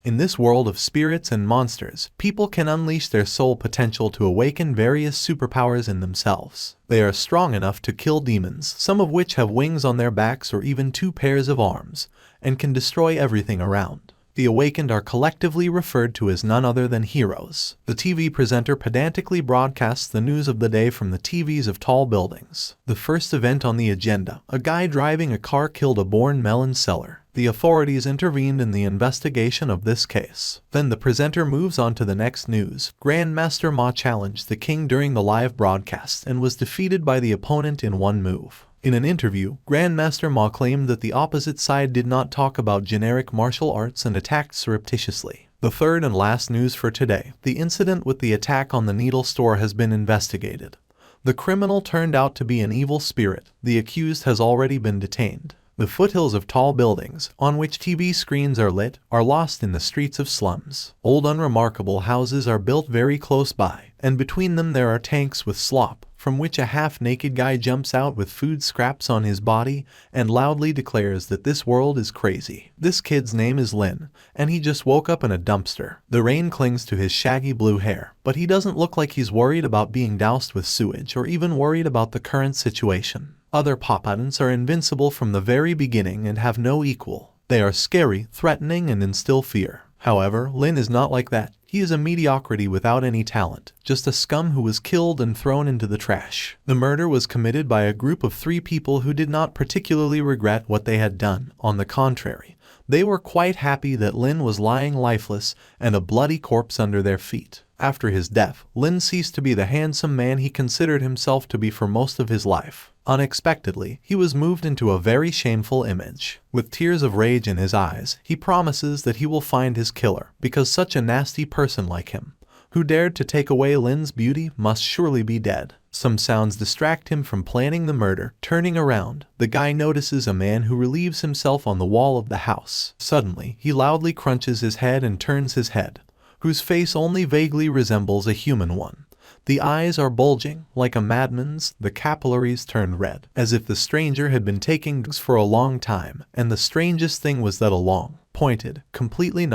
In this world of spirits and monsters, people can unleash their soul potential to awaken various superpowers in themselves. They are strong enough to kill demons, some of which have wings on their backs or even 2 pairs of arms, and can destroy everything around. The awakened are collectively referred to as none other than heroes. The TV presenter pedantically broadcasts the news of the day from the TVs of tall buildings. The first event on the agenda: a guy driving a car killed a born melon seller. The authorities intervened in the investigation of this case. Then the presenter moves on to the next news. Grandmaster Ma challenged the king during the live broadcast and was defeated by the opponent in 1 move. In an interview, Grandmaster Ma claimed that the opposite side did not talk about generic martial arts and attacked surreptitiously. The third and last news for today: the incident with the attack on the needle store has been investigated. The criminal turned out to be an evil spirit. The accused has already been detained. The foothills of tall buildings, on which TV screens are lit, are lost in the streets of slums. Old unremarkable houses are built very close by, and between them there are tanks with slop, from which a half-naked guy jumps out with food scraps on his body and loudly declares that this world is crazy. This kid's name is Lin, and he just woke up in a dumpster. The rain clings to his shaggy blue hair, but he doesn't look like he's worried about being doused with sewage or even worried about the current situation. Other pop-items are invincible from the very beginning and have no equal. They are scary, threatening, and instill fear. However, Lin is not like that. He is a mediocrity without any talent, just a scum who was killed and thrown into the trash. The murder was committed by a group of 3 people who did not particularly regret what they had done. On the contrary, they were quite happy that Lin was lying lifeless and a bloody corpse under their feet. After his death, Lin ceased to be the handsome man he considered himself to be for most of his life. Unexpectedly, he was moved into a very shameful image. With tears of rage in his eyes, he promises that he will find his killer, because such a nasty person like him, who dared to take away Lin's beauty, must surely be dead. Some sounds distract him from planning the murder. Turning around, the guy notices a man who relieves himself on the wall of the house. Suddenly, he loudly crunches his head and turns his head, whose face only vaguely resembles a human one. The eyes are bulging, like a madman's. The capillaries turned red, as if the stranger had been taking drugs for a long time, and the strangest thing was that a long, pointed, completely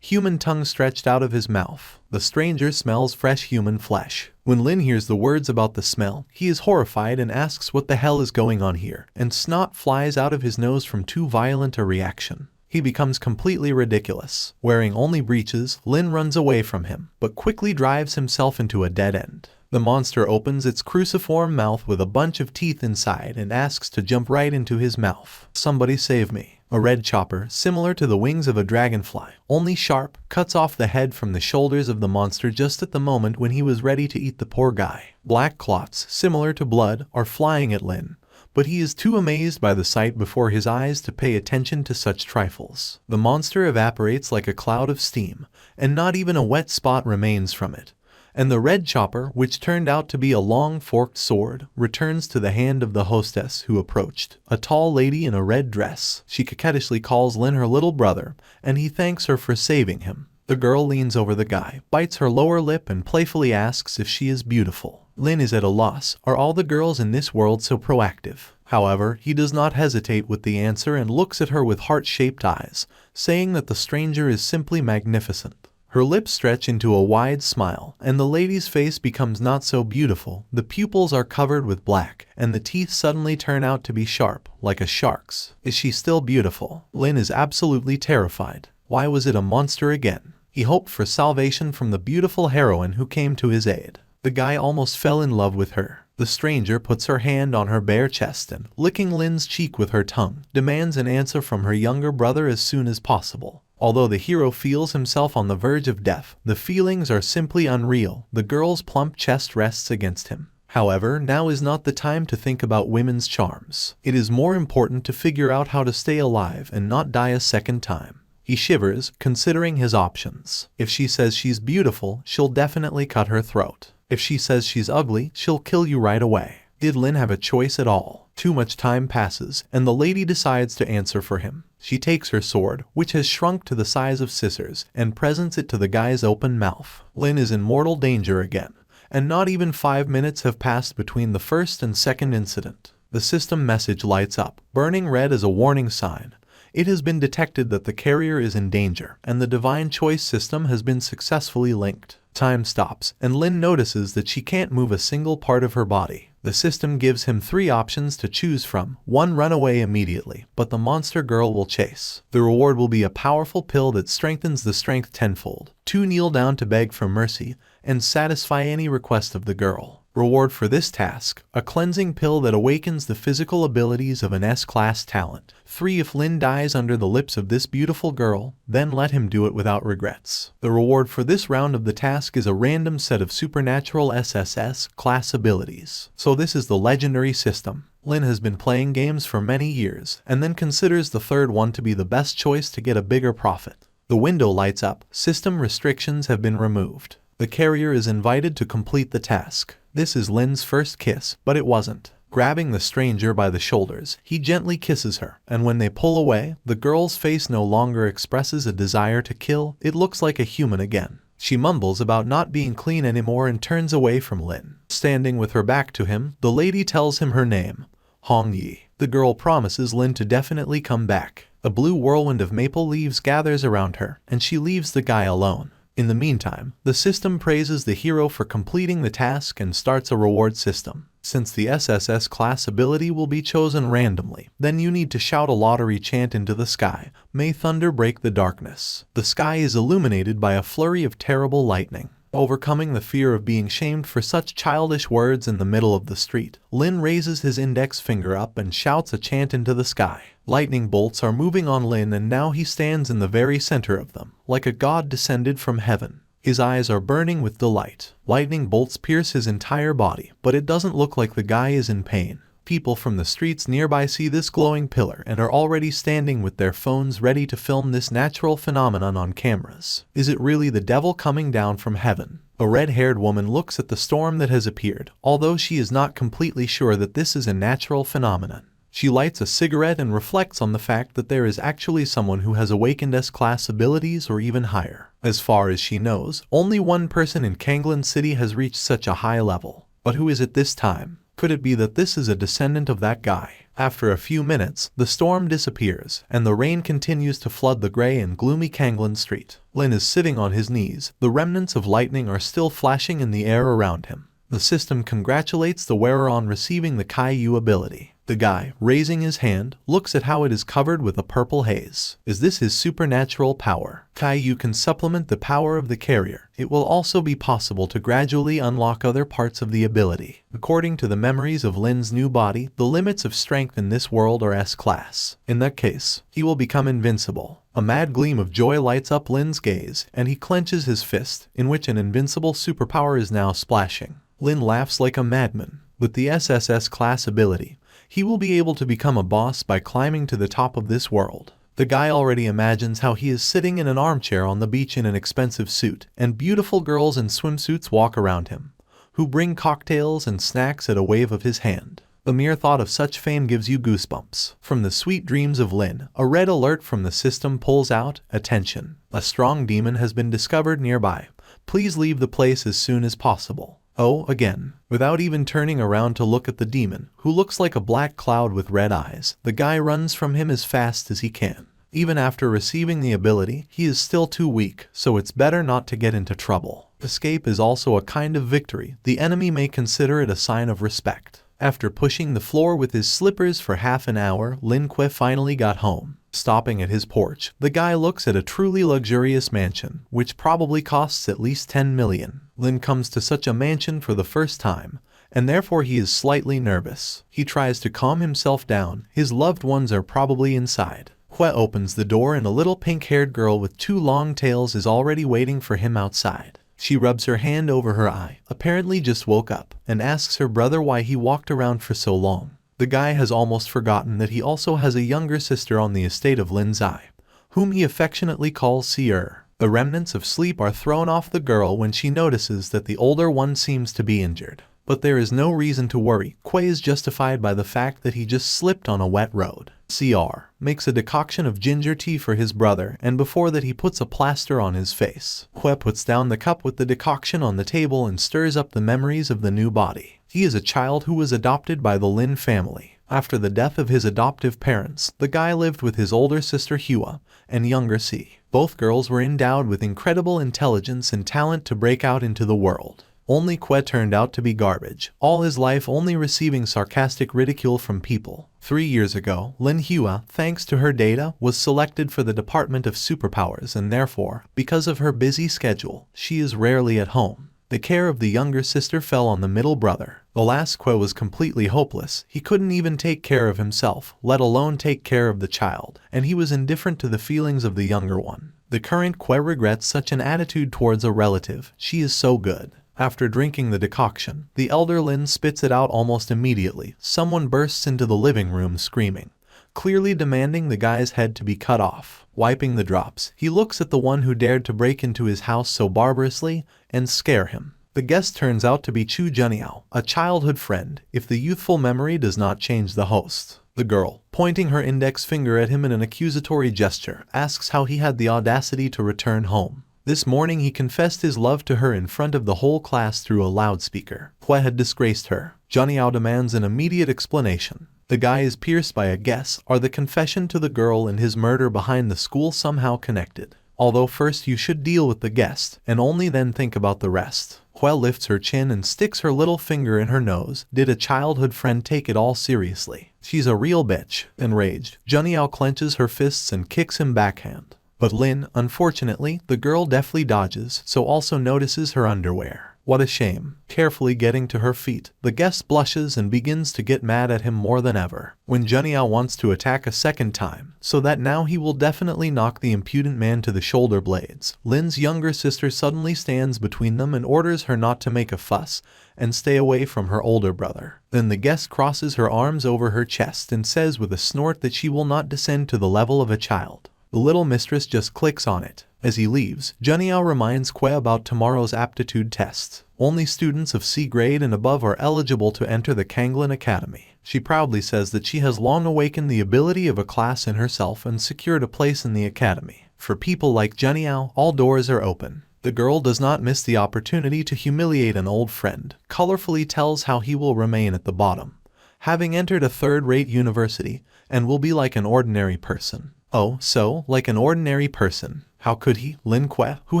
human tongue stretched out of his mouth. The stranger smells fresh human flesh. When Lin hears the words about the smell, he is horrified and asks what the hell is going on here, and snot flies out of his nose from too violent a reaction. He becomes completely ridiculous. Wearing only breeches, Lin runs away from him, but quickly drives himself into a dead end. The monster opens its cruciform mouth with a bunch of teeth inside and asks to jump right into his mouth. Somebody save me. A red chopper, similar to the wings of a dragonfly, only sharp, cuts off the head from the shoulders of the monster just at the moment when he was ready to eat the poor guy. Black clots, similar to blood, are flying at Lin, but he is too amazed by the sight before his eyes to pay attention to such trifles. The monster evaporates like a cloud of steam, and not even a wet spot remains from it. And the red chopper, which turned out to be a long forked sword, returns to the hand of the hostess who approached, a tall lady in a red dress. She coquettishly calls Lin her little brother, and he thanks her for saving him. The girl leans over the guy, bites her lower lip, and playfully asks if she is beautiful. Lin is at a loss. Are all the girls in this world so proactive? However, he does not hesitate with the answer and looks at her with heart-shaped eyes, saying that the stranger is simply magnificent. Her lips stretch into a wide smile, and the lady's face becomes not so beautiful. The pupils are covered with black, and the teeth suddenly turn out to be sharp, like a shark's. Is she still beautiful? Lin is absolutely terrified. Why was it a monster again? He hoped for salvation from the beautiful heroine who came to his aid. The guy almost fell in love with her. The stranger puts her hand on her bare chest and, licking Lin's cheek with her tongue, demands an answer from her younger brother as soon as possible. Although the hero feels himself on the verge of death, the feelings are simply unreal. The girl's plump chest rests against him. However, now is not the time to think about women's charms. It is more important to figure out how to stay alive and not die a second time. He shivers, considering his options. If she says she's beautiful, she'll definitely cut her throat. If she says she's ugly, she'll kill you right away. Did Lin have a choice at all? Too much time passes, and the lady decides to answer for him. She takes her sword, which has shrunk to the size of scissors, and presents it to the guy's open mouth. Lin is in mortal danger again, and not even 5 minutes have passed between the first and second incident. The system message lights up, burning red as a warning sign. It has been detected that the carrier is in danger, and the divine choice system has been successfully linked. Time stops, and Lin notices that she can't move a single part of her body. The system gives him 3 options to choose from. 1. Run away immediately, but the monster girl will chase. The reward will be a powerful pill that strengthens the strength tenfold. 2. Kneel down to beg for mercy, and satisfy any request of the girl. Reward for this task, a cleansing pill that awakens the physical abilities of an S-class talent. 3. If Lin dies under the lips of this beautiful girl, then let him do it without regrets. The reward for this round of the task is a random set of supernatural SSS class abilities. So this is the legendary system. Lin has been playing games for many years, and then considers the third one to be the best choice to get a bigger profit. The window lights up. System restrictions have been removed. The carrier is invited to complete the task. This is Lin's first kiss, but it wasn't. Grabbing the stranger by the shoulders, he gently kisses her, and when they pull away, the girl's face no longer expresses a desire to kill, it looks like a human again. She mumbles about not being clean anymore and turns away from Lin. Standing with her back to him, the lady tells him her name, Hong Yi. The girl promises Lin to definitely come back. A blue whirlwind of maple leaves gathers around her, and she leaves the guy alone. In the meantime, the system praises the hero for completing the task and starts a reward system. Since the SSS class ability will be chosen randomly, then you need to shout a lottery chant into the sky. May thunder break the darkness. The sky is illuminated by a flurry of terrible lightning. Overcoming the fear of being shamed for such childish words in the middle of the street, Lin raises his index finger up and shouts a chant into the sky. Lightning bolts are moving on Lin, and now he stands in the very center of them, like a god descended from heaven. His eyes are burning with delight. Lightning bolts pierce his entire body, but it doesn't look like the guy is in pain. People from the streets nearby see this glowing pillar and are already standing with their phones ready to film this natural phenomenon on cameras. Is it really the devil coming down from heaven? A red-haired woman looks at the storm that has appeared, although she is not completely sure that this is a natural phenomenon. She lights a cigarette and reflects on the fact that there is actually someone who has awakened S-class abilities or even higher. As far as she knows, only one person in Kanglan City has reached such a high level. But who is it this time? Could it be that this is a descendant of that guy? After a few minutes, the storm disappears, and the rain continues to flood the gray and gloomy Kanglan street. Lin is sitting on his knees. The remnants of lightning are still flashing in the air around him. The system congratulates the wearer on receiving the Kaiyu ability. The guy, raising his hand, looks at how it is covered with a purple haze. Is this his supernatural power? Kaiyu can supplement the power of the carrier. It will also be possible to gradually unlock other parts of the ability. According to the memories of Lin's new body, the limits of strength in this world are S-class. In that case, he will become invincible. A mad gleam of joy lights up Lin's gaze, and he clenches his fist, in which an invincible superpower is now splashing. Lin laughs like a madman. With the SSS class ability, he will be able to become a boss by climbing to the top of this world. The guy already imagines how he is sitting in an armchair on the beach in an expensive suit, and beautiful girls in swimsuits walk around him, who bring cocktails and snacks at a wave of his hand. The mere thought of such fame gives you goosebumps. From the sweet dreams of Lin, a red alert from the system pulls out, "Attention! A strong demon has been discovered nearby. Please leave the place as soon as possible." Oh, again. Without even turning around to look at the demon, who looks like a black cloud with red eyes, the guy runs from him as fast as he can. Even after receiving the ability, he is still too weak, so it's better not to get into trouble. Escape is also a kind of victory. The enemy may consider it a sign of respect. After pushing the floor with his slippers for half an hour, Lin Kuei finally got home. Stopping at his porch, the guy looks at a truly luxurious mansion, which probably costs at least 10 million. Lin comes to such a mansion for the first time, and therefore he is slightly nervous. He tries to calm himself down. His loved ones are probably inside. Hue opens the door and a little pink-haired girl with 2 long tails is already waiting for him outside. She rubs her hand over her eye, apparently just woke up, and asks her brother why he walked around for so long. The guy has almost forgotten that he also has a younger sister on the estate of Lin Zai, whom he affectionately calls Seer. The remnants of sleep are thrown off the girl when she notices that the older one seems to be injured. But there is no reason to worry. Kuei is justified by the fact that he just slipped on a wet road. CR makes a decoction of ginger tea for his brother, and before that he puts a plaster on his face. Hue puts down the cup with the decoction on the table and stirs up the memories of the new body. He is a child who was adopted by the Lin family. After the death of his adoptive parents, the guy lived with his older sister Hua and younger Si. Both girls were endowed with incredible intelligence and talent to break out into the world. Only Kwe turned out to be garbage, all his life only receiving sarcastic ridicule from people. 3 years ago, Lin Hua, thanks to her data, was selected for the Department of Superpowers and therefore, because of her busy schedule, she is rarely at home. The care of the younger sister fell on the middle brother. The last Kwe was completely hopeless. He couldn't even take care of himself, let alone take care of the child, and he was indifferent to the feelings of the younger one. The current Kwe regrets such an attitude towards a relative. She is so good. After drinking the decoction, the elder Lin spits it out almost immediately. Someone bursts into the living room screaming, clearly demanding the guy's head to be cut off. Wiping the drops, he looks at the one who dared to break into his house so barbarously and scare him. The guest turns out to be Chu Juniao, a childhood friend, if the youthful memory does not change the host. The girl, pointing her index finger at him in an accusatory gesture, asks how he had the audacity to return home. This morning he confessed his love to her in front of the whole class through a loudspeaker. Kwe had disgraced her. Juniao demands an immediate explanation. The guy is pierced by a guess. Are the confession to the girl and his murder behind the school somehow connected? Although first you should deal with the guest, and only then think about the rest. Kwe lifts her chin and sticks her little finger in her nose. Did a childhood friend take it all seriously? She's a real bitch. Enraged, Juniao clenches her fists and kicks him backhand. But Lin, unfortunately, the girl deftly dodges, so also notices her underwear. What a shame. Carefully getting to her feet, the guest blushes and begins to get mad at him more than ever. When Juniao wants to attack a second time, so that now he will definitely knock the impudent man to the shoulder blades, Lin's younger sister suddenly stands between them and orders her not to make a fuss and stay away from her older brother. Then the guest crosses her arms over her chest and says with a snort that she will not descend to the level of a child. The little mistress just clicks on it. As he leaves, Juniao reminds Kwe about tomorrow's aptitude tests. Only students of C grade and above are eligible to enter the Kanglin Academy. She proudly says that she has long awakened the ability of a class in herself and secured a place in the academy. For people like Juniao, all doors are open. The girl does not miss the opportunity to humiliate an old friend, colorfully tells how he will remain at the bottom, having entered a third-rate university, and will be like an ordinary person. Oh, so, like an ordinary person. How could he, Lin Kwe, who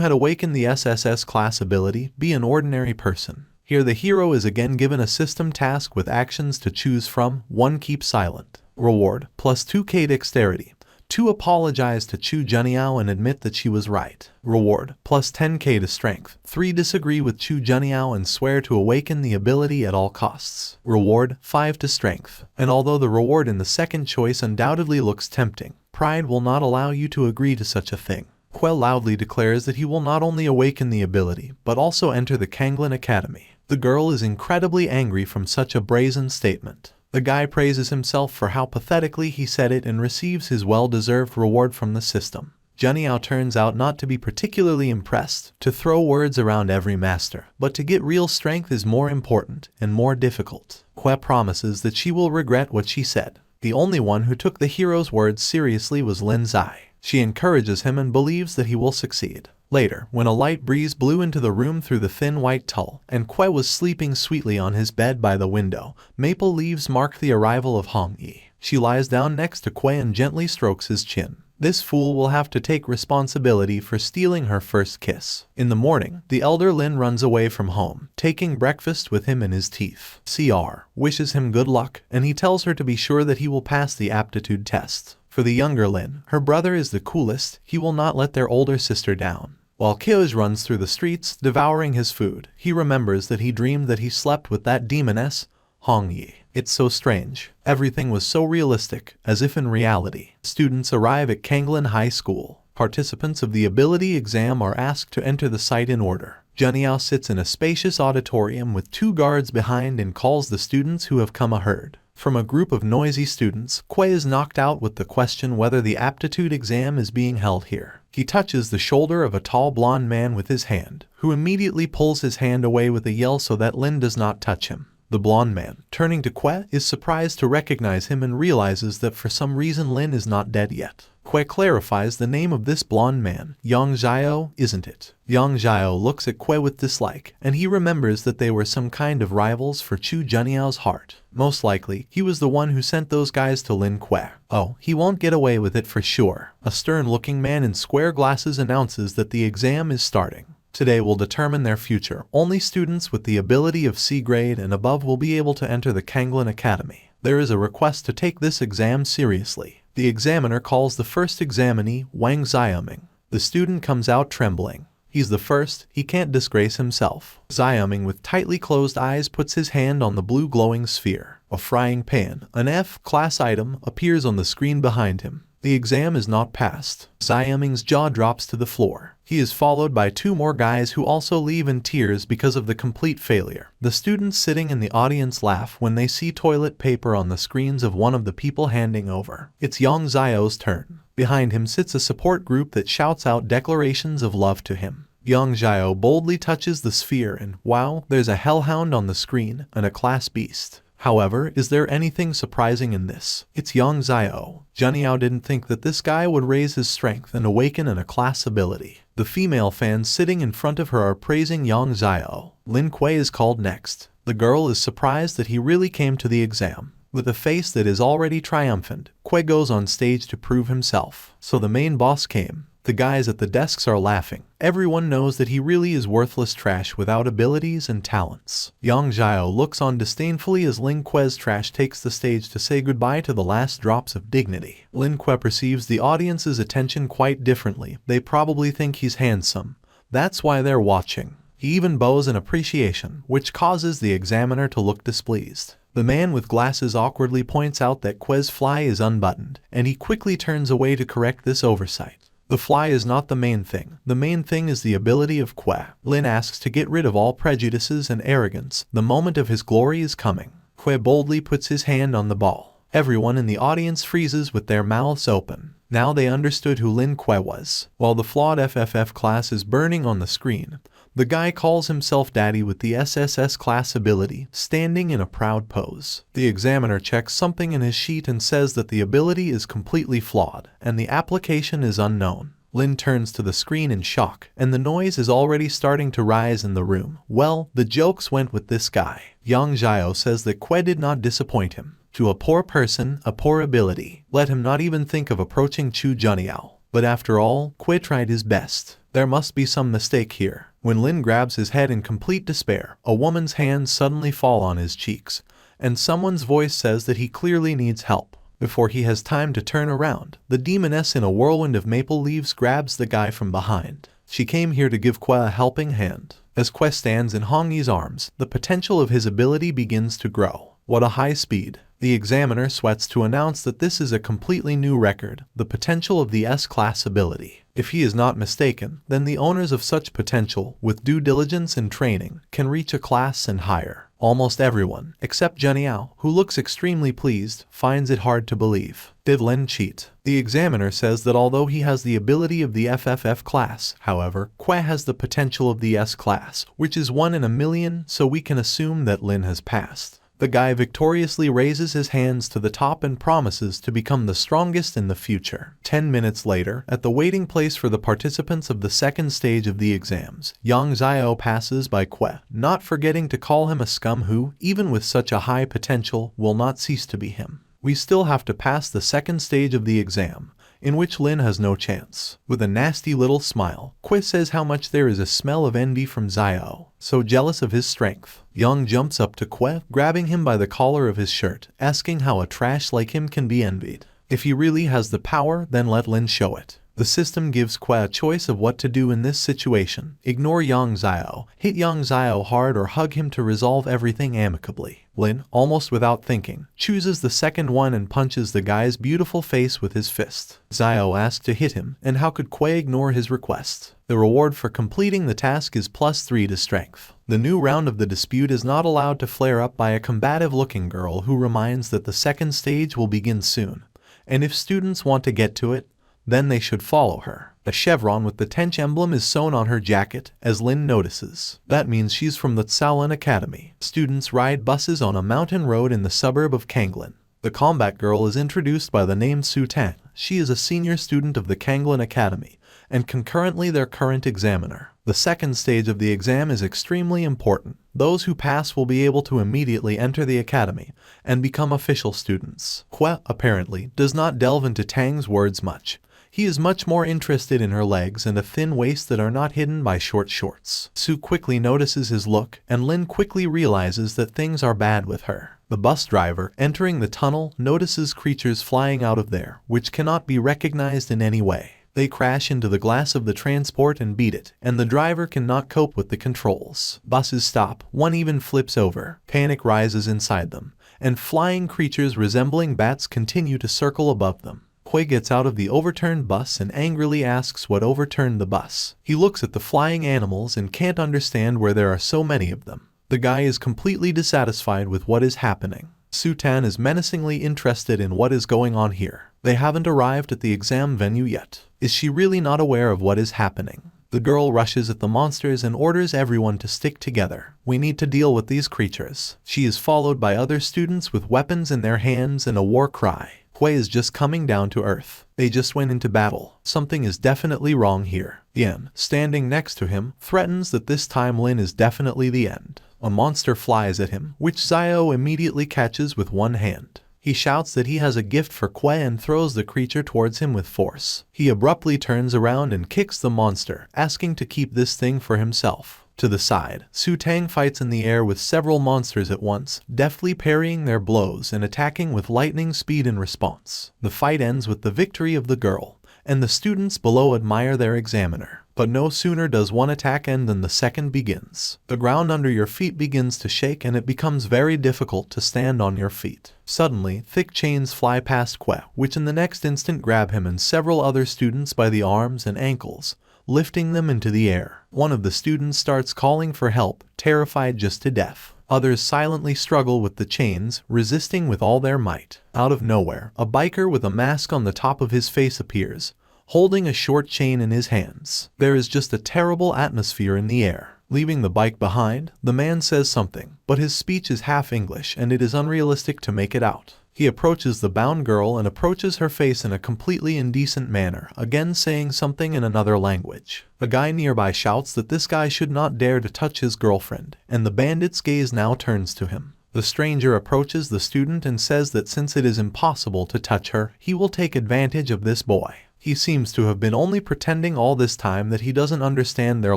had awakened the SSS class ability, be an ordinary person? Here the hero is again given a system task with actions to choose from. 1. Keep silent. Reward, plus 2k dexterity. 2. Apologize to Chu Juniao and admit that she was right. Reward, plus 10k to strength. 3. Disagree with Chu Juniao and swear to awaken the ability at all costs. Reward, 5 to strength. And although the reward in the second choice undoubtedly looks tempting, pride will not allow you to agree to such a thing. Kwe loudly declares that he will not only awaken the ability, but also enter the Kanglin Academy. The girl is incredibly angry from such a brazen statement. The guy praises himself for how pathetically he said it and receives his well-deserved reward from the system. Juniao turns out not to be particularly impressed. To throw words around every master, but to get real strength is more important and more difficult. Kwe promises that she will regret what she said. The only one who took the hero's words seriously was Lin Zai. She encourages him and believes that he will succeed. Later, when a light breeze blew into the room through the thin white tulle, and Kwe was sleeping sweetly on his bed by the window, maple leaves marked the arrival of Hong Yi. She lies down next to Kwe and gently strokes his chin. This fool will have to take responsibility for stealing her first kiss. In the morning, the elder Lin runs away from home, taking breakfast with him in his teeth. CR wishes him good luck, and he tells her to be sure that he will pass the aptitude test. For the younger Lin, her brother is the coolest. He will not let their older sister down. While Kyoj runs through the streets, devouring his food, he remembers that he dreamed that he slept with that demoness, Hong Yi. It's so strange. Everything was so realistic, as if in reality. Students arrive at Kanglin High School. Participants of the ability exam are asked to enter the site in order. Juniao sits in a spacious auditorium with 2 guards behind and calls the students who have come a herd. From a group of noisy students, Kwe is knocked out with the question whether the aptitude exam is being held here. He touches the shoulder of a tall blonde man with his hand, who immediately pulls his hand away with a yell so that Lin does not touch him. The blonde man, turning to Kwe, is surprised to recognize him and realizes that for some reason Lin is not dead yet. Kue clarifies the name of this blonde man. Yang Xiao, isn't it? Yang Xiao looks at Kue with dislike, and he remembers that they were some kind of rivals for Chu Juniao's heart. Most likely, he was the one who sent those guys to Lin Kue. Oh, he won't get away with it for sure. A stern-looking man in square glasses announces that the exam is starting. Today will determine their future. Only students with the ability of C grade and above will be able to enter the Kanglin Academy. There is a request to take this exam seriously. The examiner calls the first examinee Wang Xiaoming. The student comes out trembling. He's the first, he can't disgrace himself. Xiaoming with tightly closed eyes puts his hand on the blue glowing sphere. A frying pan, an F-class item, appears on the screen behind him. The exam is not passed. Xiaoming's jaw drops to the floor. He is followed by two more guys who also leave in tears because of the complete failure. The students sitting in the audience laugh when they see toilet paper on the screens of one of the people handing over. It's Yang Xiao's turn. Behind him sits a support group that shouts out declarations of love to him. Yang Xiao boldly touches the sphere and, wow, there's a hellhound on the screen and a class beast. However, is there anything surprising in this? It's Yang Xiao. Juniao didn't think that this guy would raise his strength and awaken in a class ability. The female fans sitting in front of her are praising Yang Xiao. Lin Kue is called next. The girl is surprised that he really came to the exam. With a face that is already triumphant, Kue goes on stage to prove himself. So the main boss came. The guys at the desks are laughing. Everyone knows that he really is worthless trash without abilities and talents. Yang Xiao looks on disdainfully as Lin Kue's trash takes the stage to say goodbye to the last drops of dignity. Lin Kue perceives the audience's attention quite differently. They probably think he's handsome. That's why they're watching. He even bows in appreciation, which causes the examiner to look displeased. The man with glasses awkwardly points out that Kue's fly is unbuttoned, and he quickly turns away to correct this oversight. The fly is not the main thing. The main thing is the ability of Kue. Lin asks to get rid of all prejudices and arrogance. The moment of his glory is coming. Kue boldly puts his hand on the ball. Everyone in the audience freezes with their mouths open. Now they understood who Lin Kue was. While the flawed FFF class is burning on the screen, the guy calls himself Daddy with the SSS class ability, standing in a proud pose. The examiner checks something in his sheet and says that the ability is completely flawed, and the application is unknown. Lin turns to the screen in shock, and the noise is already starting to rise in the room. Well, the jokes went with this guy. Yang Xiao says that Kue did not disappoint him. To a poor person, a poor ability. Let him not even think of approaching Chu Juniao. But after all, Kue tried his best. There must be some mistake here. When Lin grabs his head in complete despair, a woman's hands suddenly fall on his cheeks, and someone's voice says that he clearly needs help. Before he has time to turn around, the demoness in a whirlwind of maple leaves grabs the guy from behind. She came here to give Kue a helping hand. As Kue stands in Hongyi's arms, the potential of his ability begins to grow. What a high speed. The examiner sweats to announce that this is a completely new record, the potential of the S-class ability. If he is not mistaken, then the owners of such potential, with due diligence and training, can reach a class and higher. Almost everyone, except Juniao, who looks extremely pleased, finds it hard to believe. Did Lin cheat? The examiner says that although he has the ability of the FFF class, however, Kue has the potential of the S class, which is 1 in a million, so we can assume that Lin has passed. The guy victoriously raises his hands to the top and promises to become the strongest in the future. 10 minutes later, at the waiting place for the participants of the second stage of the exams, Yang Xiao passes by Kue, not forgetting to call him a scum who, even with such a high potential, will not cease to be him. We still have to pass the second stage of the exam, in which Lin has no chance. With a nasty little smile, Kue says how much there is a smell of envy from Xiao, so jealous of his strength. Yang jumps up to Kue, grabbing him by the collar of his shirt, asking how a trash like him can be envied. If he really has the power, then let Lin show it. The system gives Kue a choice of what to do in this situation. Ignore Yang Xiao, hit Yang Xiao hard or hug him to resolve everything amicably. Lin, almost without thinking, chooses the second one and punches the guy's beautiful face with his fist. Xiao asks to hit him, and how could Kue ignore his request? The reward for completing the task is +3 to strength. The new round of the dispute is not allowed to flare up by a combative-looking girl who reminds that the second stage will begin soon, and if students want to get to it, then they should follow her. A chevron with the Tench emblem is sewn on her jacket, as Lin notices. That means she's from the Shaolin Academy. Students ride buses on a mountain road in the suburb of Kanglin. The combat girl is introduced by the name Su Tang. She is a senior student of the Kanglin Academy, and concurrently their current examiner. The second stage of the exam is extremely important. Those who pass will be able to immediately enter the academy and become official students. Hue, apparently, does not delve into Tang's words much. He is much more interested in her legs and a thin waist that are not hidden by short shorts. Su quickly notices his look, and Lin quickly realizes that things are bad with her. The bus driver, entering the tunnel, notices creatures flying out of there, which cannot be recognized in any way. They crash into the glass of the transport and beat it, and the driver cannot cope with the controls. Buses stop, one even flips over. Panic rises inside them, and flying creatures resembling bats continue to circle above them. Hue gets out of the overturned bus and angrily asks what overturned the bus. He looks at the flying animals and can't understand where there are so many of them. The guy is completely dissatisfied with what is happening. Su-tan is menacingly interested in what is going on here. They haven't arrived at the exam venue yet. Is she really not aware of what is happening? The girl rushes at the monsters and orders everyone to stick together. We need to deal with these creatures. She is followed by other students with weapons in their hands and a war cry. Hue is just coming down to earth. They just went into battle. Something is definitely wrong here. Yan, standing next to him, threatens that this time Lin is definitely the end. A monster flies at him, which Xiao immediately catches with one hand. He shouts that he has a gift for Hue and throws the creature towards him with force. He abruptly turns around and kicks the monster, asking to keep this thing for himself. To the side, Su-tang fights in the air with several monsters at once, deftly parrying their blows and attacking with lightning speed in response. The fight ends with the victory of the girl, and the students below admire their examiner. But no sooner does one attack end than the second begins. The ground under your feet begins to shake and it becomes very difficult to stand on your feet. Suddenly, thick chains fly past Hue, which in the next instant grab him and several other students by the arms and ankles, lifting them into the air. One of the students starts calling for help, terrified just to death. Others silently struggle with the chains, resisting with all their might. Out of nowhere, a biker with a mask on the top of his face appears, holding a short chain in his hands. There is just a terrible atmosphere in the air. Leaving the bike behind, the man says something, but his speech is half English and it is unrealistic to make it out. He approaches the bound girl and approaches her face in a completely indecent manner, again saying something in another language. A guy nearby shouts that this guy should not dare to touch his girlfriend, and the bandit's gaze now turns to him. The stranger approaches the student and says that since it is impossible to touch her, he will take advantage of this boy. He seems to have been only pretending all this time that he doesn't understand their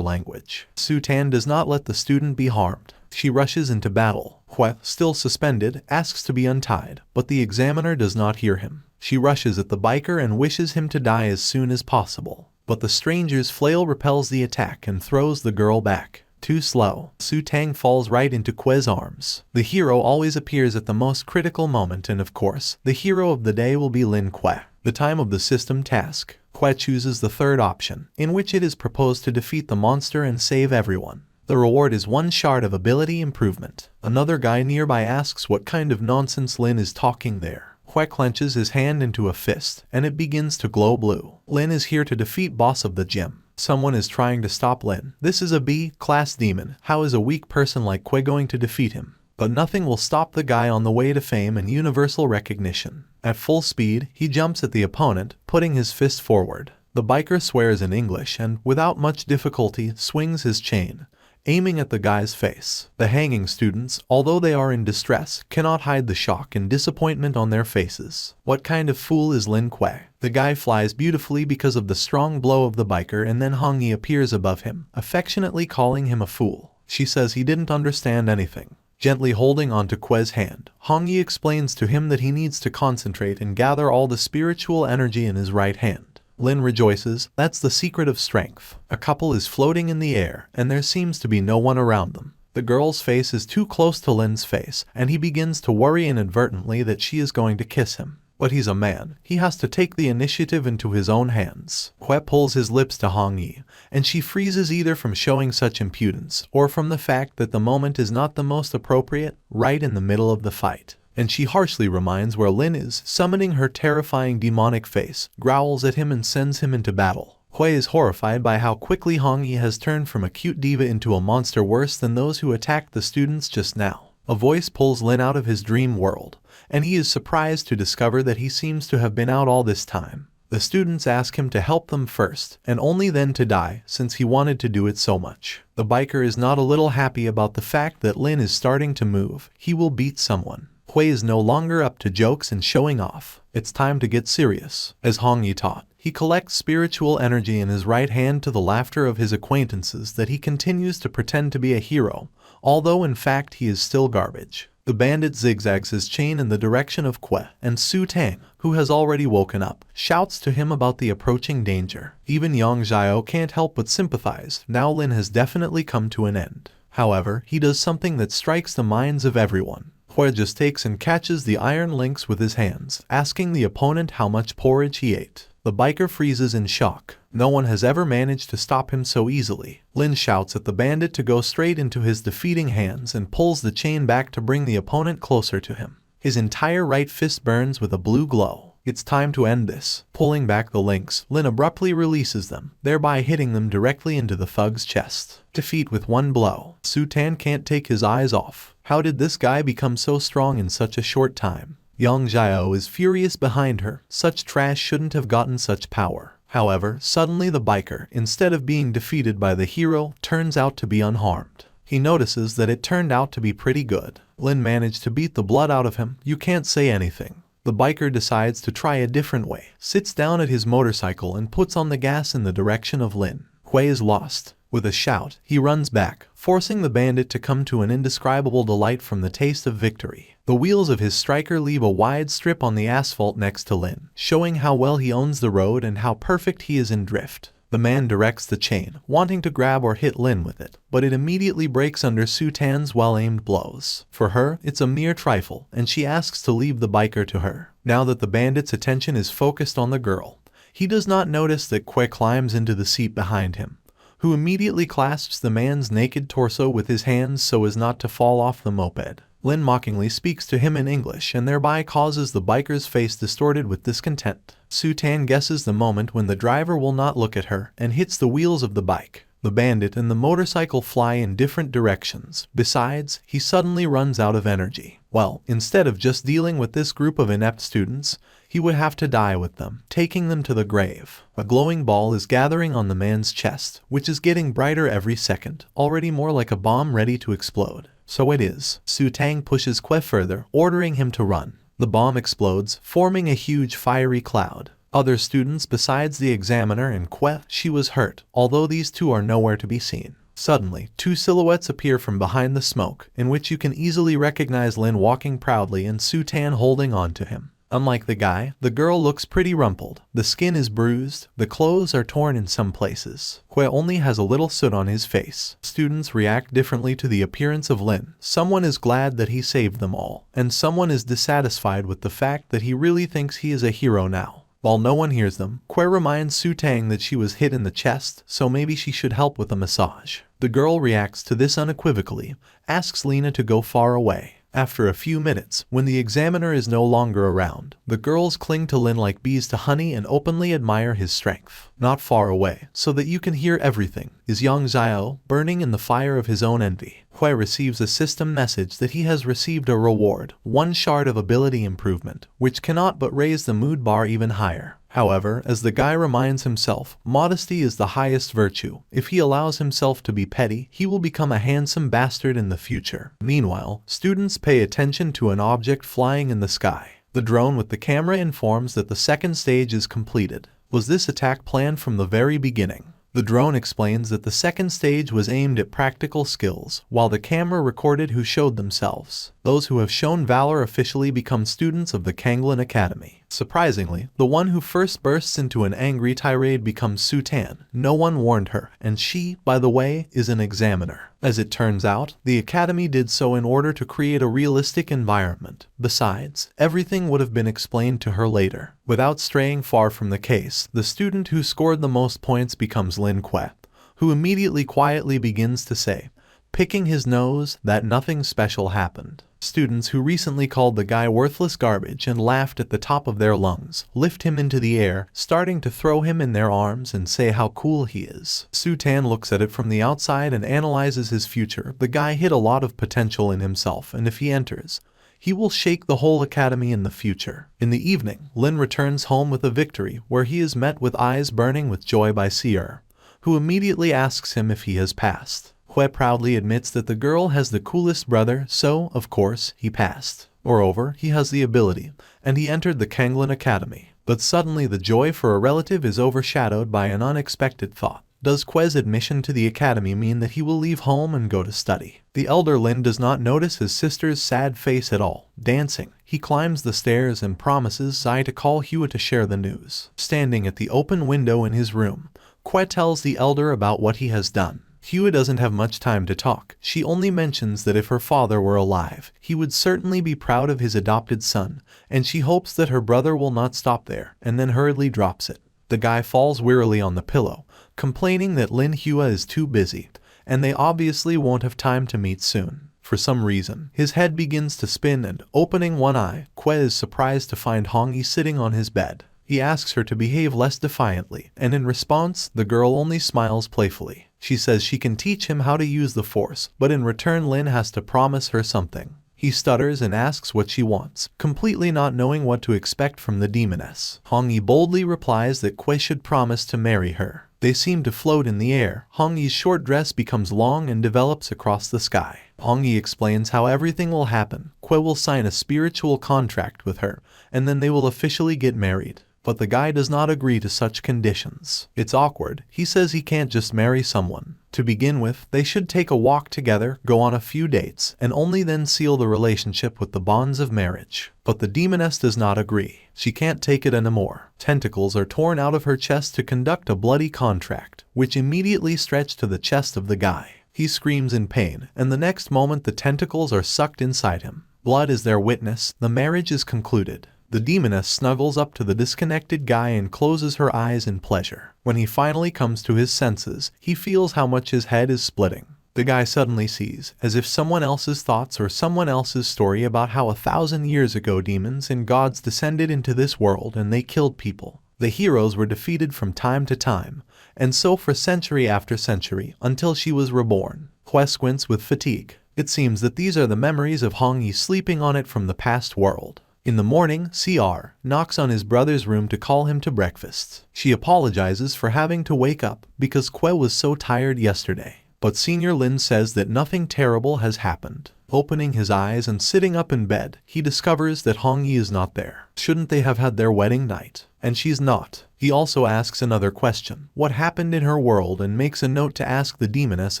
language. Su-tan does not let the student be harmed. She rushes into battle. Hue, still suspended, asks to be untied, but the examiner does not hear him. She rushes at the biker and wishes him to die as soon as possible. But the stranger's flail repels the attack and throws the girl back. Too slow. Su-tang falls right into Hue's arms. The hero always appears at the most critical moment and of course, the hero of the day will be Lin Hue. The time of the system task. Hue chooses the third option, in which it is proposed to defeat the monster and save everyone. The reward is 1 shard of ability improvement. Another guy nearby asks what kind of nonsense Lin is talking there. Hue clenches his hand into a fist, and it begins to glow blue. Lin is here to defeat boss of the gym. Someone is trying to stop Lin. This is a B-class demon. How is a weak person like Hue going to defeat him? But nothing will stop the guy on the way to fame and universal recognition. At full speed, he jumps at the opponent, putting his fist forward. The biker swears in English and, without much difficulty, swings his chain, aiming at the guy's face. The hanging students, although they are in distress, cannot hide the shock and disappointment on their faces. What kind of fool is Lin Hue? The guy flies beautifully because of the strong blow of the biker and then Hongyi appears above him, affectionately calling him a fool. She says he didn't understand anything. Gently holding onto Hue's hand, Hongyi explains to him that he needs to concentrate and gather all the spiritual energy in his right hand. Lin rejoices, that's the secret of strength. A couple is floating in the air, and there seems to be no one around them. The girl's face is too close to Lin's face, and he begins to worry inadvertently that she is going to kiss him. But he's a man. He has to take the initiative into his own hands. Hue pulls his lips to Hongyi, and she freezes either from showing such impudence, or from the fact that the moment is not the most appropriate, right in the middle of the fight. And she harshly reminds where Lin is, summoning her terrifying demonic face, growls at him and sends him into battle. Hue is horrified by how quickly Hongyi has turned from a cute diva into a monster worse than those who attacked the students just now. A voice pulls Lin out of his dream world, and he is surprised to discover that he seems to have been out all this time. The students ask him to help them first, and only then to die, since he wanted to do it so much. The biker is not a little happy about the fact that Lin is starting to move. He will beat someone. Hui is no longer up to jokes and showing off. It's time to get serious. As Hong Yi taught, he collects spiritual energy in his right hand to the laughter of his acquaintances that he continues to pretend to be a hero, although in fact he is still garbage. The bandit zigzags his chain in the direction of Kwe, and Su Tang, who has already woken up, shouts to him about the approaching danger. Even Yang Xiao can't help but sympathize. Now Lin has definitely come to an end. However, he does something that strikes the minds of everyone. Hui just takes and catches the iron links with his hands, asking the opponent how much porridge he ate. The biker freezes in shock. No one has ever managed to stop him so easily. Lin shouts at the bandit to go straight into his defeating hands and pulls the chain back to bring the opponent closer to him. His entire right fist burns with a blue glow. It's time to end this. Pulling back the links, Lin abruptly releases them, thereby hitting them directly into the thug's chest. Defeat with one blow. Su Tan can't take his eyes off. How did this guy become so strong in such a short time? Yang Xiao is furious behind her. Such trash shouldn't have gotten such power. However, suddenly the biker, instead of being defeated by the hero, turns out to be unharmed. He notices that it turned out to be pretty good. Lin managed to beat the blood out of him. You can't say anything. The biker decides to try a different way, sits down at his motorcycle and puts on the gas in the direction of Lin. Hui is lost. With a shout, he runs back, forcing the bandit to come to an indescribable delight from the taste of victory. The wheels of his striker leave a wide strip on the asphalt next to Lin, showing how well he owns the road and how perfect he is in drift. The man directs the chain, wanting to grab or hit Lin with it, but it immediately breaks under Su Tan's well-aimed blows. For her, it's a mere trifle, and she asks to leave the biker to her. Now that the bandit's attention is focused on the girl, he does not notice that Kwe climbs into the seat behind him, who immediately clasps the man's naked torso with his hands so as not to fall off the moped. Lin mockingly speaks to him in English and thereby causes the biker's face distorted with discontent. Su Tan guesses the moment when the driver will not look at her and hits the wheels of the bike. The bandit and the motorcycle fly in different directions. Besides, he suddenly runs out of energy. Well, instead of just dealing with this group of inept students, he would have to die with them, taking them to the grave. A glowing ball is gathering on the man's chest, which is getting brighter every second, already more like a bomb ready to explode. So it is. Su Tang pushes Kwe further, ordering him to run. The bomb explodes, forming a huge fiery cloud. Other students besides the examiner and Kwe, she was hurt, although these two are nowhere to be seen. Suddenly, two silhouettes appear from behind the smoke, in which you can easily recognize Lin walking proudly and Su Tan holding on to him. Unlike the guy, the girl looks pretty rumpled. The skin is bruised, the clothes are torn in some places. Kwe only has a little soot on his face. Students react differently to the appearance of Lin. Someone is glad that he saved them all, and someone is dissatisfied with the fact that he really thinks he is a hero now. While no one hears them, Kwe reminds Su Tang that she was hit in the chest, so maybe she should help with a massage. The girl reacts to this unequivocally, asks Lena to go far away. After a few minutes, when the examiner is no longer around, the girls cling to Lin like bees to honey and openly admire his strength. Not far away, so that you can hear everything, is Yang Xiao, burning in the fire of his own envy. Hui receives a system message that he has received a reward, one shard of ability improvement, which cannot but raise the mood bar even higher. However, as the guy reminds himself, modesty is the highest virtue. If he allows himself to be petty, he will become a handsome bastard in the future. Meanwhile, students pay attention to an object flying in the sky. The drone with the camera informs that the second stage is completed. Was this attack planned from the very beginning? The drone explains that the second stage was aimed at practical skills, while the camera recorded who showed themselves. Those who have shown valor officially become students of the Kanglin Academy. Surprisingly, the one who first bursts into an angry tirade becomes Su Tan. No one warned her, and she, by the way, is an examiner. As it turns out, the Academy did so in order to create a realistic environment. Besides, everything would have been explained to her later. Without straying far from the case, the student who scored the most points becomes Lin Kwe, who immediately quietly begins to say, picking his nose, that nothing special happened. Students who recently called the guy worthless garbage and laughed at the top of their lungs lift him into the air, starting to throw him in their arms and say how cool he is. Su Tan looks at it from the outside and analyzes his future. The guy hid a lot of potential in himself, and if he enters, he will shake the whole academy in the future. In the evening, Lin returns home with a victory where he is met with eyes burning with joy by Seer, who immediately asks him if he has passed. Hue proudly admits that the girl has the coolest brother, so, of course, he passed. Moreover, he has the ability, and he entered the Kanglin Academy. But suddenly the joy for a relative is overshadowed by an unexpected thought. Does Que's admission to the academy mean that he will leave home and go to study? The elder Lin does not notice his sister's sad face at all. Dancing, he climbs the stairs and promises Zai to call Hua to share the news. Standing at the open window in his room, Que tells the elder about what he has done. Hua doesn't have much time to talk. She only mentions that if her father were alive, he would certainly be proud of his adopted son, and she hopes that her brother will not stop there, and then hurriedly drops it. The guy falls wearily on the pillow, complaining that Lin Hua is too busy, and they obviously won't have time to meet soon. For some reason, his head begins to spin and, opening one eye, Que is surprised to find Hongyi sitting on his bed. He asks her to behave less defiantly, and in response, the girl only smiles playfully. She says she can teach him how to use the force, but in return Lin has to promise her something. He stutters and asks what she wants, completely not knowing what to expect from the demoness. Hongyi boldly replies that Que should promise to marry her. They seem to float in the air. Hongyi's short dress becomes long and develops across the sky. Hongyi explains how everything will happen. Que will sign a spiritual contract with her, and then they will officially get married. But the guy does not agree to such conditions. It's awkward. He says he can't just marry someone. To begin with, they should take a walk together, go on a few dates, and only then seal the relationship with the bonds of marriage. But the demoness does not agree. She can't take it anymore. Tentacles are torn out of her chest to conduct a bloody contract, which immediately stretch to the chest of the guy. He screams in pain, and the next moment the tentacles are sucked inside him. Blood is their witness. The marriage is concluded. The demoness snuggles up to the disconnected guy and closes her eyes in pleasure. When he finally comes to his senses, he feels how much his head is splitting. The guy suddenly sees, as if someone else's thoughts or someone else's story about how 1,000 years ago demons and gods descended into this world and they killed people. The heroes were defeated from time to time, and so for century after century, until she was reborn. Hue squints with fatigue. It seems that these are the memories of Hongyi sleeping on it from the past world. In the morning, CR knocks on his brother's room to call him to breakfast. She apologizes for having to wake up because Que was so tired yesterday. But Senior Lin says that nothing terrible has happened. Opening his eyes and sitting up in bed, he discovers that Hongyi is not there. Shouldn't they have had their wedding night? And she's not. He also asks another question, what happened in her world, and makes a note to ask the demoness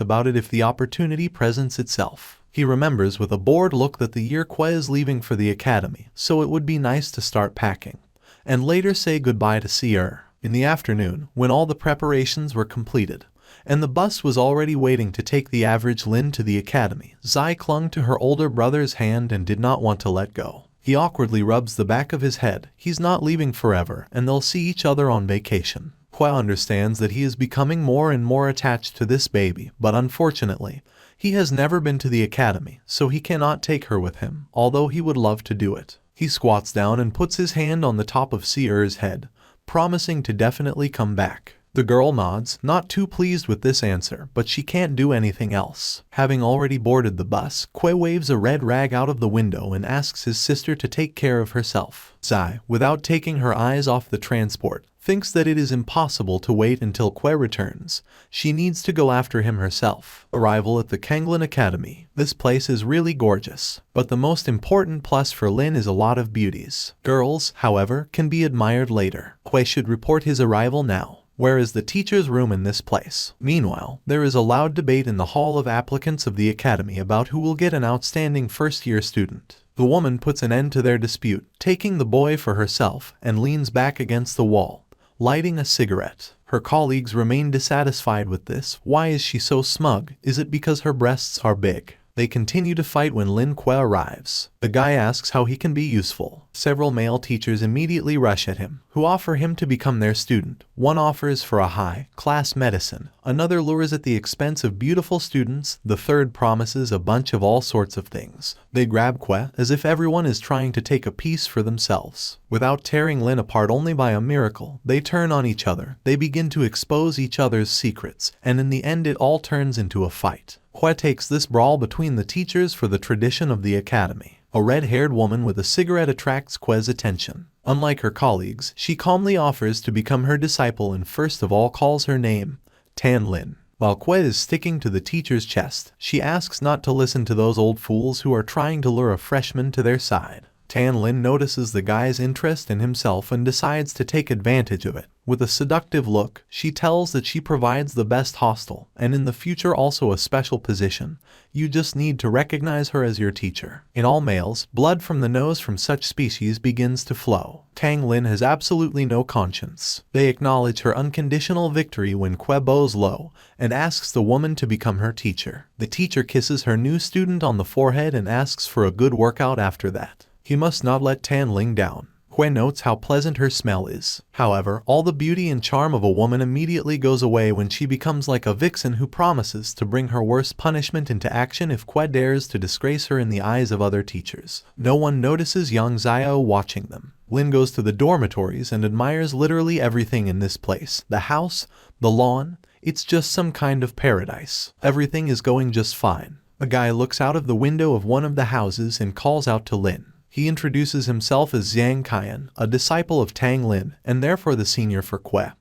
about it if the opportunity presents itself. He remembers with a bored look that the year Que is leaving for the academy, so it would be nice to start packing, and later say goodbye to Seer. In the afternoon, when all the preparations were completed, and the bus was already waiting to take the average Lin to the academy, Zai clung to her older brother's hand and did not want to let go. He awkwardly rubs the back of his head. He's not leaving forever, and they'll see each other on vacation. Que understands that he is becoming more and more attached to this baby, but unfortunately, he has never been to the academy, so he cannot take her with him, although he would love to do it. He squats down and puts his hand on the top of Seer's head, promising to definitely come back. The girl nods, not too pleased with this answer, but she can't do anything else. Having already boarded the bus, Que waves a red rag out of the window and asks his sister to take care of herself. Zai, without taking her eyes off the transport, thinks that it is impossible to wait until Que returns. She needs to go after him herself. Arrival at the Kanglin Academy. This place is really gorgeous, but the most important plus for Lin is a lot of beauties. Girls, however, can be admired later. Que should report his arrival now. Where is the teacher's room in this place? Meanwhile, there is a loud debate in the hall of applicants of the academy about who will get an outstanding first-year student. The woman puts an end to their dispute, taking the boy for herself, and leans back against the wall, lighting a cigarette. Her colleagues remain dissatisfied with this. Why is she so smug? Is it because her breasts are big? They continue to fight when Lin Que arrives. The guy asks how he can be useful. Several male teachers immediately rush at him, who offer him to become their student. One offers for a high-class medicine, another lures at the expense of beautiful students, the third promises a bunch of all sorts of things. They grab Que as if everyone is trying to take a piece for themselves. Without tearing Lin apart only by a miracle, they turn on each other. They begin to expose each other's secrets, and in the end it all turns into a fight. Que takes this brawl between the teachers for the tradition of the academy. A red-haired woman with a cigarette attracts Que's attention. Unlike her colleagues, she calmly offers to become her disciple and first of all calls her name, Tan Lin. While Que is sticking to the teacher's chest, she asks not to listen to those old fools who are trying to lure a freshman to their side. Tan Lin notices the guy's interest in himself and decides to take advantage of it. With a seductive look, she tells that she provides the best hostel, and in the future also a special position. You just need to recognize her as your teacher. In all males, blood from the nose from such species begins to flow. Tang Lin has absolutely no conscience. They acknowledge her unconditional victory when Que bows low and asks the woman to become her teacher. The teacher kisses her new student on the forehead and asks for a good workout after that. He must not let Tan Ling down. Que notes how pleasant her smell is. However, all the beauty and charm of a woman immediately goes away when she becomes like a vixen who promises to bring her worst punishment into action if Que dares to disgrace her in the eyes of other teachers. No one notices young Xiao watching them. Lin goes to the dormitories and admires literally everything in this place. The house, the lawn, it's just some kind of paradise. Everything is going just fine. A guy looks out of the window of one of the houses and calls out to Lin. He introduces himself as Zhang Qian, a disciple of Tang Lin, and therefore the senior for Que,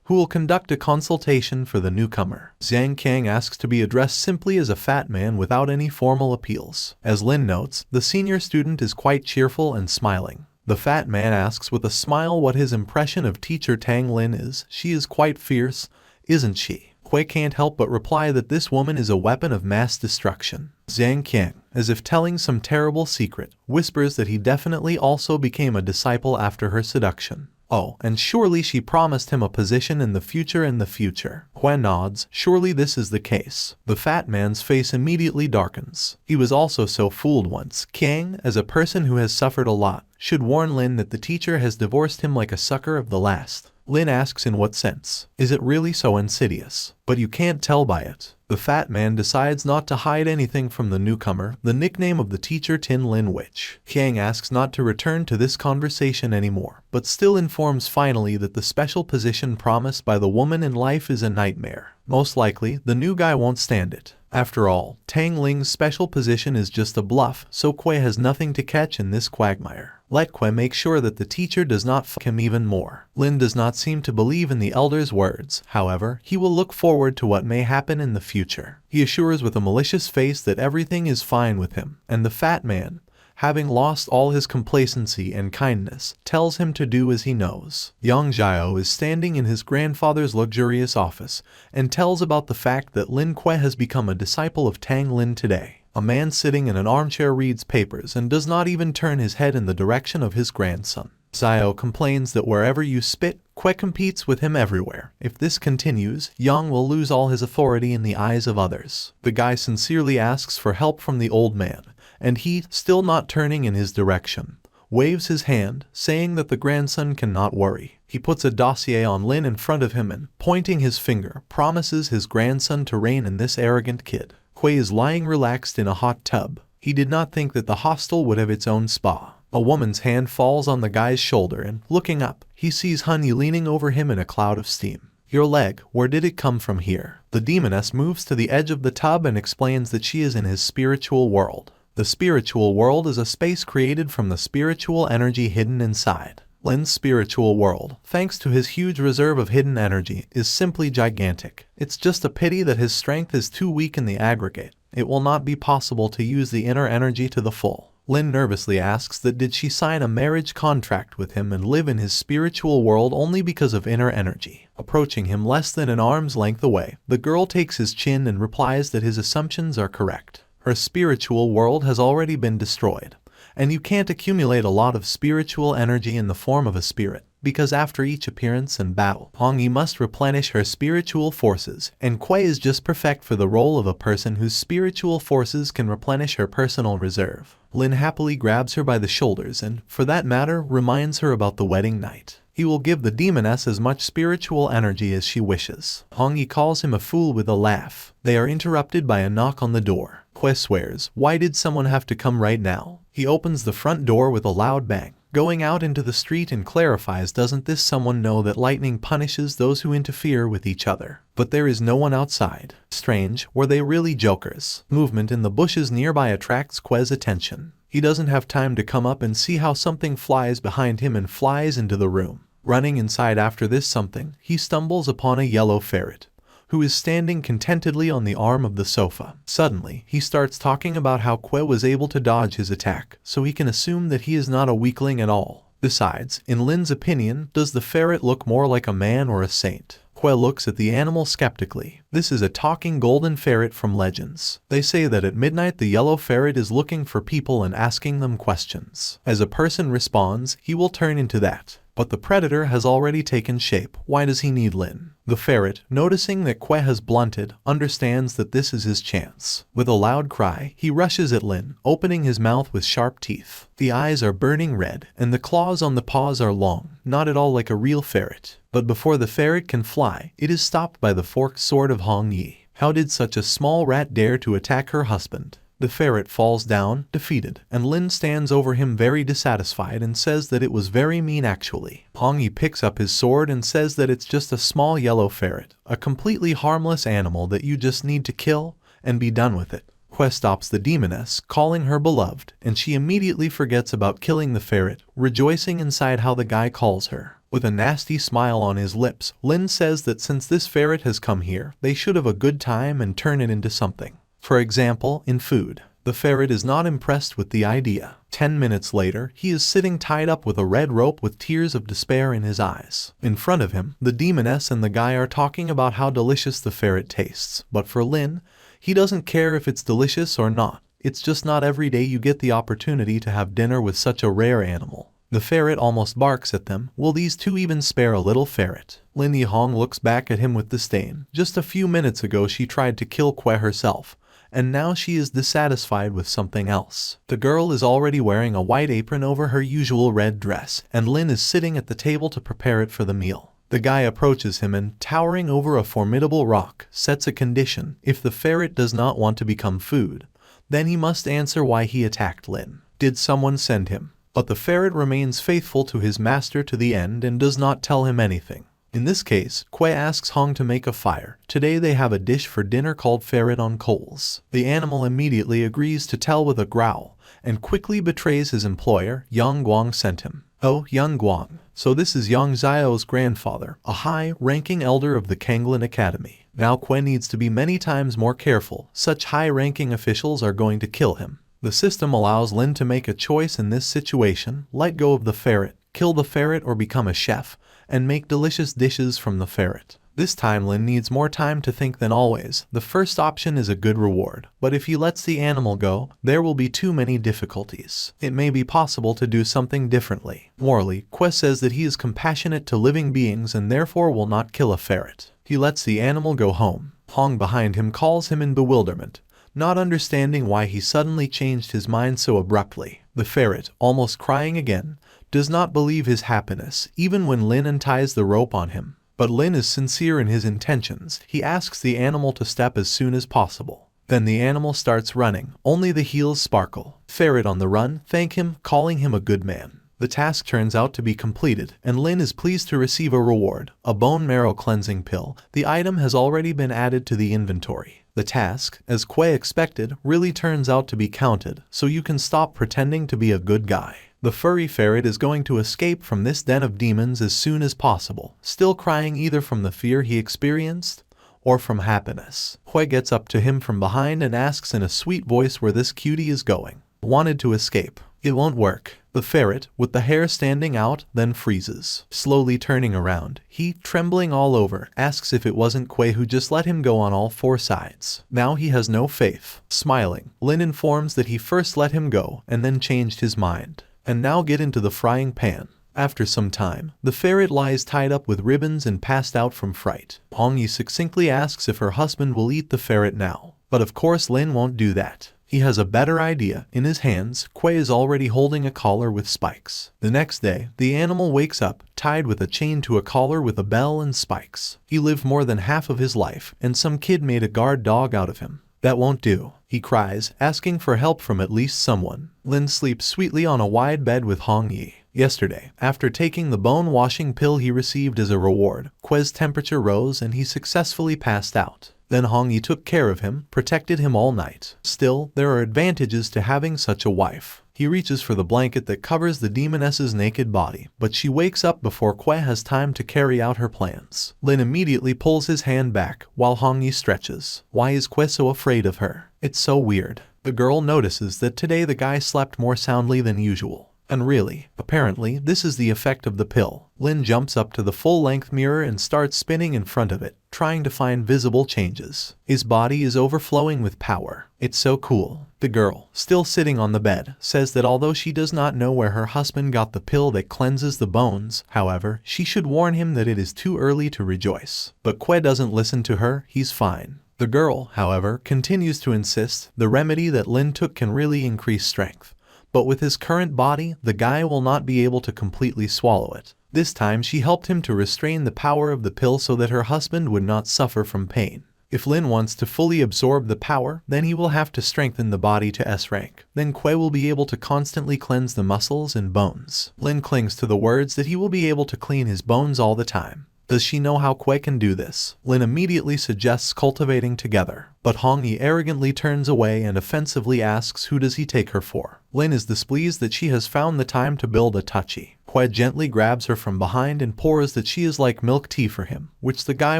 who will conduct a consultation for the newcomer. Zhang Qian asks to be addressed simply as a fat man without any formal appeals. As Lin notes, the senior student is quite cheerful and smiling. The fat man asks with a smile what his impression of teacher Tang Lin is. She is quite fierce, isn't she? Que can't help but reply that this woman is a weapon of mass destruction. Zhang Qian, as if telling some terrible secret, whispers that he definitely also became a disciple after her seduction. Oh, and surely she promised him a position in the future. Que nods, surely this is the case. The fat man's face immediately darkens. He was also so fooled once. Qiang, as a person who has suffered a lot, should warn Lin that the teacher has divorced him like a sucker of the last. Lin asks in what sense. Is it really so insidious? But you can't tell by it. The fat man decides not to hide anything from the newcomer, the nickname of the teacher Tin Lin Witch. Qiang asks not to return to this conversation anymore, but still informs finally that the special position promised by the woman in life is a nightmare. Most likely, the new guy won't stand it. After all, Tang Ling's special position is just a bluff, so Que has nothing to catch in this quagmire. Let Que make sure that the teacher does not fuck him even more. Lin does not seem to believe in the elder's words. However, he will look forward to what may happen in the future. He assures with a malicious face that everything is fine with him, and the fat man, having lost all his complacency and kindness, tells him to do as he knows. Young Xiao is standing in his grandfather's luxurious office and tells about the fact that Lin Que has become a disciple of Tang Lin today. A man sitting in an armchair reads papers and does not even turn his head in the direction of his grandson. Xiao complains that wherever you spit, Que competes with him everywhere. If this continues, Yang will lose all his authority in the eyes of others. The guy sincerely asks for help from the old man, and he, still not turning in his direction, waves his hand, saying that the grandson cannot worry. He puts a dossier on Lin in front of him and, pointing his finger, promises his grandson to rein in this arrogant kid. Que is lying relaxed in a hot tub. He did not think that the hostel would have its own spa. A woman's hand falls on the guy's shoulder and, looking up, he sees Honey leaning over him in a cloud of steam. Your leg, where did it come from here? The demoness moves to the edge of the tub and explains that she is in his spiritual world. The spiritual world is a space created from the spiritual energy hidden inside. Lin's spiritual world, thanks to his huge reserve of hidden energy, is simply gigantic. It's just a pity that his strength is too weak in the aggregate. It will not be possible to use the inner energy to the full. Lin nervously asks that did she sign a marriage contract with him and live in his spiritual world only because of inner energy. Approaching him less than an arm's length away, the girl takes his chin and replies that his assumptions are correct. Her spiritual world has already been destroyed. And you can't accumulate a lot of spiritual energy in the form of a spirit, because after each appearance and battle, Hongyi must replenish her spiritual forces, and Que is just perfect for the role of a person whose spiritual forces can replenish her personal reserve. Lin happily grabs her by the shoulders and, for that matter, reminds her about the wedding night. He will give the demoness as much spiritual energy as she wishes. Hongyi calls him a fool with a laugh. They are interrupted by a knock on the door. Que swears, why did someone have to come right now? He opens the front door with a loud bang. going out into the street and clarifies, doesn't this someone know that lightning punishes those who interfere with each other? But there is no one outside. Strange, were they really jokers? Movement in the bushes nearby attracts Que's attention. He doesn't have time to come up and see how something flies behind him and flies into the room. Running inside after this something, he stumbles upon a yellow ferret, who is standing contentedly on the arm of the sofa. Suddenly, he starts talking about how Que was able to dodge his attack, so he can assume that he is not a weakling at all. Besides, in Lin's opinion, does the ferret look more like a man or a saint? Que looks at the animal skeptically. This is a talking golden ferret from legends. They say that at midnight the yellow ferret is looking for people and asking them questions. As a person responds, he will turn into that. But the predator has already taken shape. Why does he need Lin? The ferret, noticing that Que has blunted, understands that this is his chance. With a loud cry, he rushes at Lin, opening his mouth with sharp teeth. The eyes are burning red, and the claws on the paws are long, not at all like a real ferret. But before the ferret can fly, it is stopped by the forked sword of Hong Yi. How did such a small rat dare to attack her husband? The ferret falls down, defeated, and Lin stands over him very dissatisfied and says that it was very mean actually. Hong Yi picks up his sword and says that it's just a small yellow ferret, a completely harmless animal that you just need to kill and be done with it. Que stops the demoness, calling her beloved, and she immediately forgets about killing the ferret, rejoicing inside how the guy calls her. With a nasty smile on his lips, Lin says that since this ferret has come here, they should have a good time and turn it into something. For example, in food. The ferret is not impressed with the idea. 10 minutes later, he is sitting tied up with a red rope with tears of despair in his eyes. In front of him, the demoness and the guy are talking about how delicious the ferret tastes. But for Lin, he doesn't care if it's delicious or not. It's just not every day you get the opportunity to have dinner with such a rare animal. The ferret almost barks at them. Will these two even spare a little ferret? Lin Yihong looks back at him with disdain. Just a few minutes ago she tried to kill Que herself, and now she is dissatisfied with something else. The girl is already wearing a white apron over her usual red dress, and Lin is sitting at the table to prepare it for the meal. The guy approaches him and, towering over a formidable rock, sets a condition. If the ferret does not want to become food, then he must answer why he attacked Lin. Did someone send him? But the ferret remains faithful to his master to the end and does not tell him anything. In this case, Que asks Hong to make a fire. Today they have a dish for dinner called ferret on coals. The animal immediately agrees to tell with a growl, and quickly betrays his employer. Yang Guang sent him. Oh, Yang Guang. So this is Yang Xiao's grandfather, a high-ranking elder of the Kanglin Academy. Now Que needs to be many times more careful. Such high-ranking officials are going to kill him. The system allows Lin to make a choice in this situation: let go of the ferret, kill the ferret, or become a chef and make delicious dishes from the ferret. This time Lin needs more time to think than always. The first option is a good reward, but if he lets the animal go, there will be too many difficulties. It may be possible to do something differently. Morally, Que says that he is compassionate to living beings and therefore will not kill a ferret. He lets the animal go home. Hong behind him calls him in bewilderment, not understanding why he suddenly changed his mind so abruptly. The ferret, almost crying again, does not believe his happiness, even when Lin unties the rope on him. But Lin is sincere in his intentions. He asks the animal to step as soon as possible. Then the animal starts running. Only the heels sparkle. Ferret on the run, thank him, calling him a good man. The task turns out to be completed, and Lin is pleased to receive a reward, a bone marrow cleansing pill. The item has already been added to the inventory. The task, as Que expected, really turns out to be counted, so you can stop pretending to be a good guy. The furry ferret is going to escape from this den of demons as soon as possible, still crying either from the fear he experienced or from happiness. Que gets up to him from behind and asks in a sweet voice where this cutie is going. Wanted to escape. It won't work. The ferret, with the hair standing out, then freezes. Slowly turning around, he, trembling all over, asks if it wasn't Que who just let him go on all four sides. Now he has no faith. Smiling, Lin informs that he first let him go and then changed his mind. And now get into the frying pan. After some time, the ferret lies tied up with ribbons and passed out from fright. Hong Yi succinctly asks if her husband will eat the ferret now. But of course Lin won't do that. He has a better idea. In his hands, Que is already holding a collar with spikes. The next day, the animal wakes up, tied with a chain to a collar with a bell and spikes. He lived more than half of his life, and some kid made a guard dog out of him. That won't do, he cries, asking for help from at least someone. Lin sleeps sweetly on a wide bed with Hong Yi. Yesterday, after taking the bone-washing pill he received as a reward, Kue's temperature rose and he successfully passed out. Then Hongyi took care of him, protected him all night. Still, there are advantages to having such a wife. He reaches for the blanket that covers the demoness's naked body, but she wakes up before Kue has time to carry out her plans. Lin immediately pulls his hand back, while Hongyi stretches. Why is Kue so afraid of her? It's so weird. The girl notices that today the guy slept more soundly than usual. And really, apparently, this is the effect of the pill. Lin jumps up to the full-length mirror and starts spinning in front of it, trying to find visible changes. His body is overflowing with power. It's so cool. The girl, still sitting on the bed, says that although she does not know where her husband got the pill that cleanses the bones, however, she should warn him that it is too early to rejoice. But Kue doesn't listen to her, he's fine. The girl, however, continues to insist the remedy that Lin took can really increase strength. But with his current body, the guy will not be able to completely swallow it. This time she helped him to restrain the power of the pill so that her husband would not suffer from pain. If Lin wants to fully absorb the power, then he will have to strengthen the body to S rank. Then Kue will be able to constantly cleanse the muscles and bones. Lin clings to the words that he will be able to clean his bones all the time. Does she know how Kue can do this? Lin immediately suggests cultivating together, but Hongyi arrogantly turns away and offensively asks who does he take her for. Lin is displeased that she has found the time to build a touchy. Kue gently grabs her from behind and pours that she is like milk tea for him, which the guy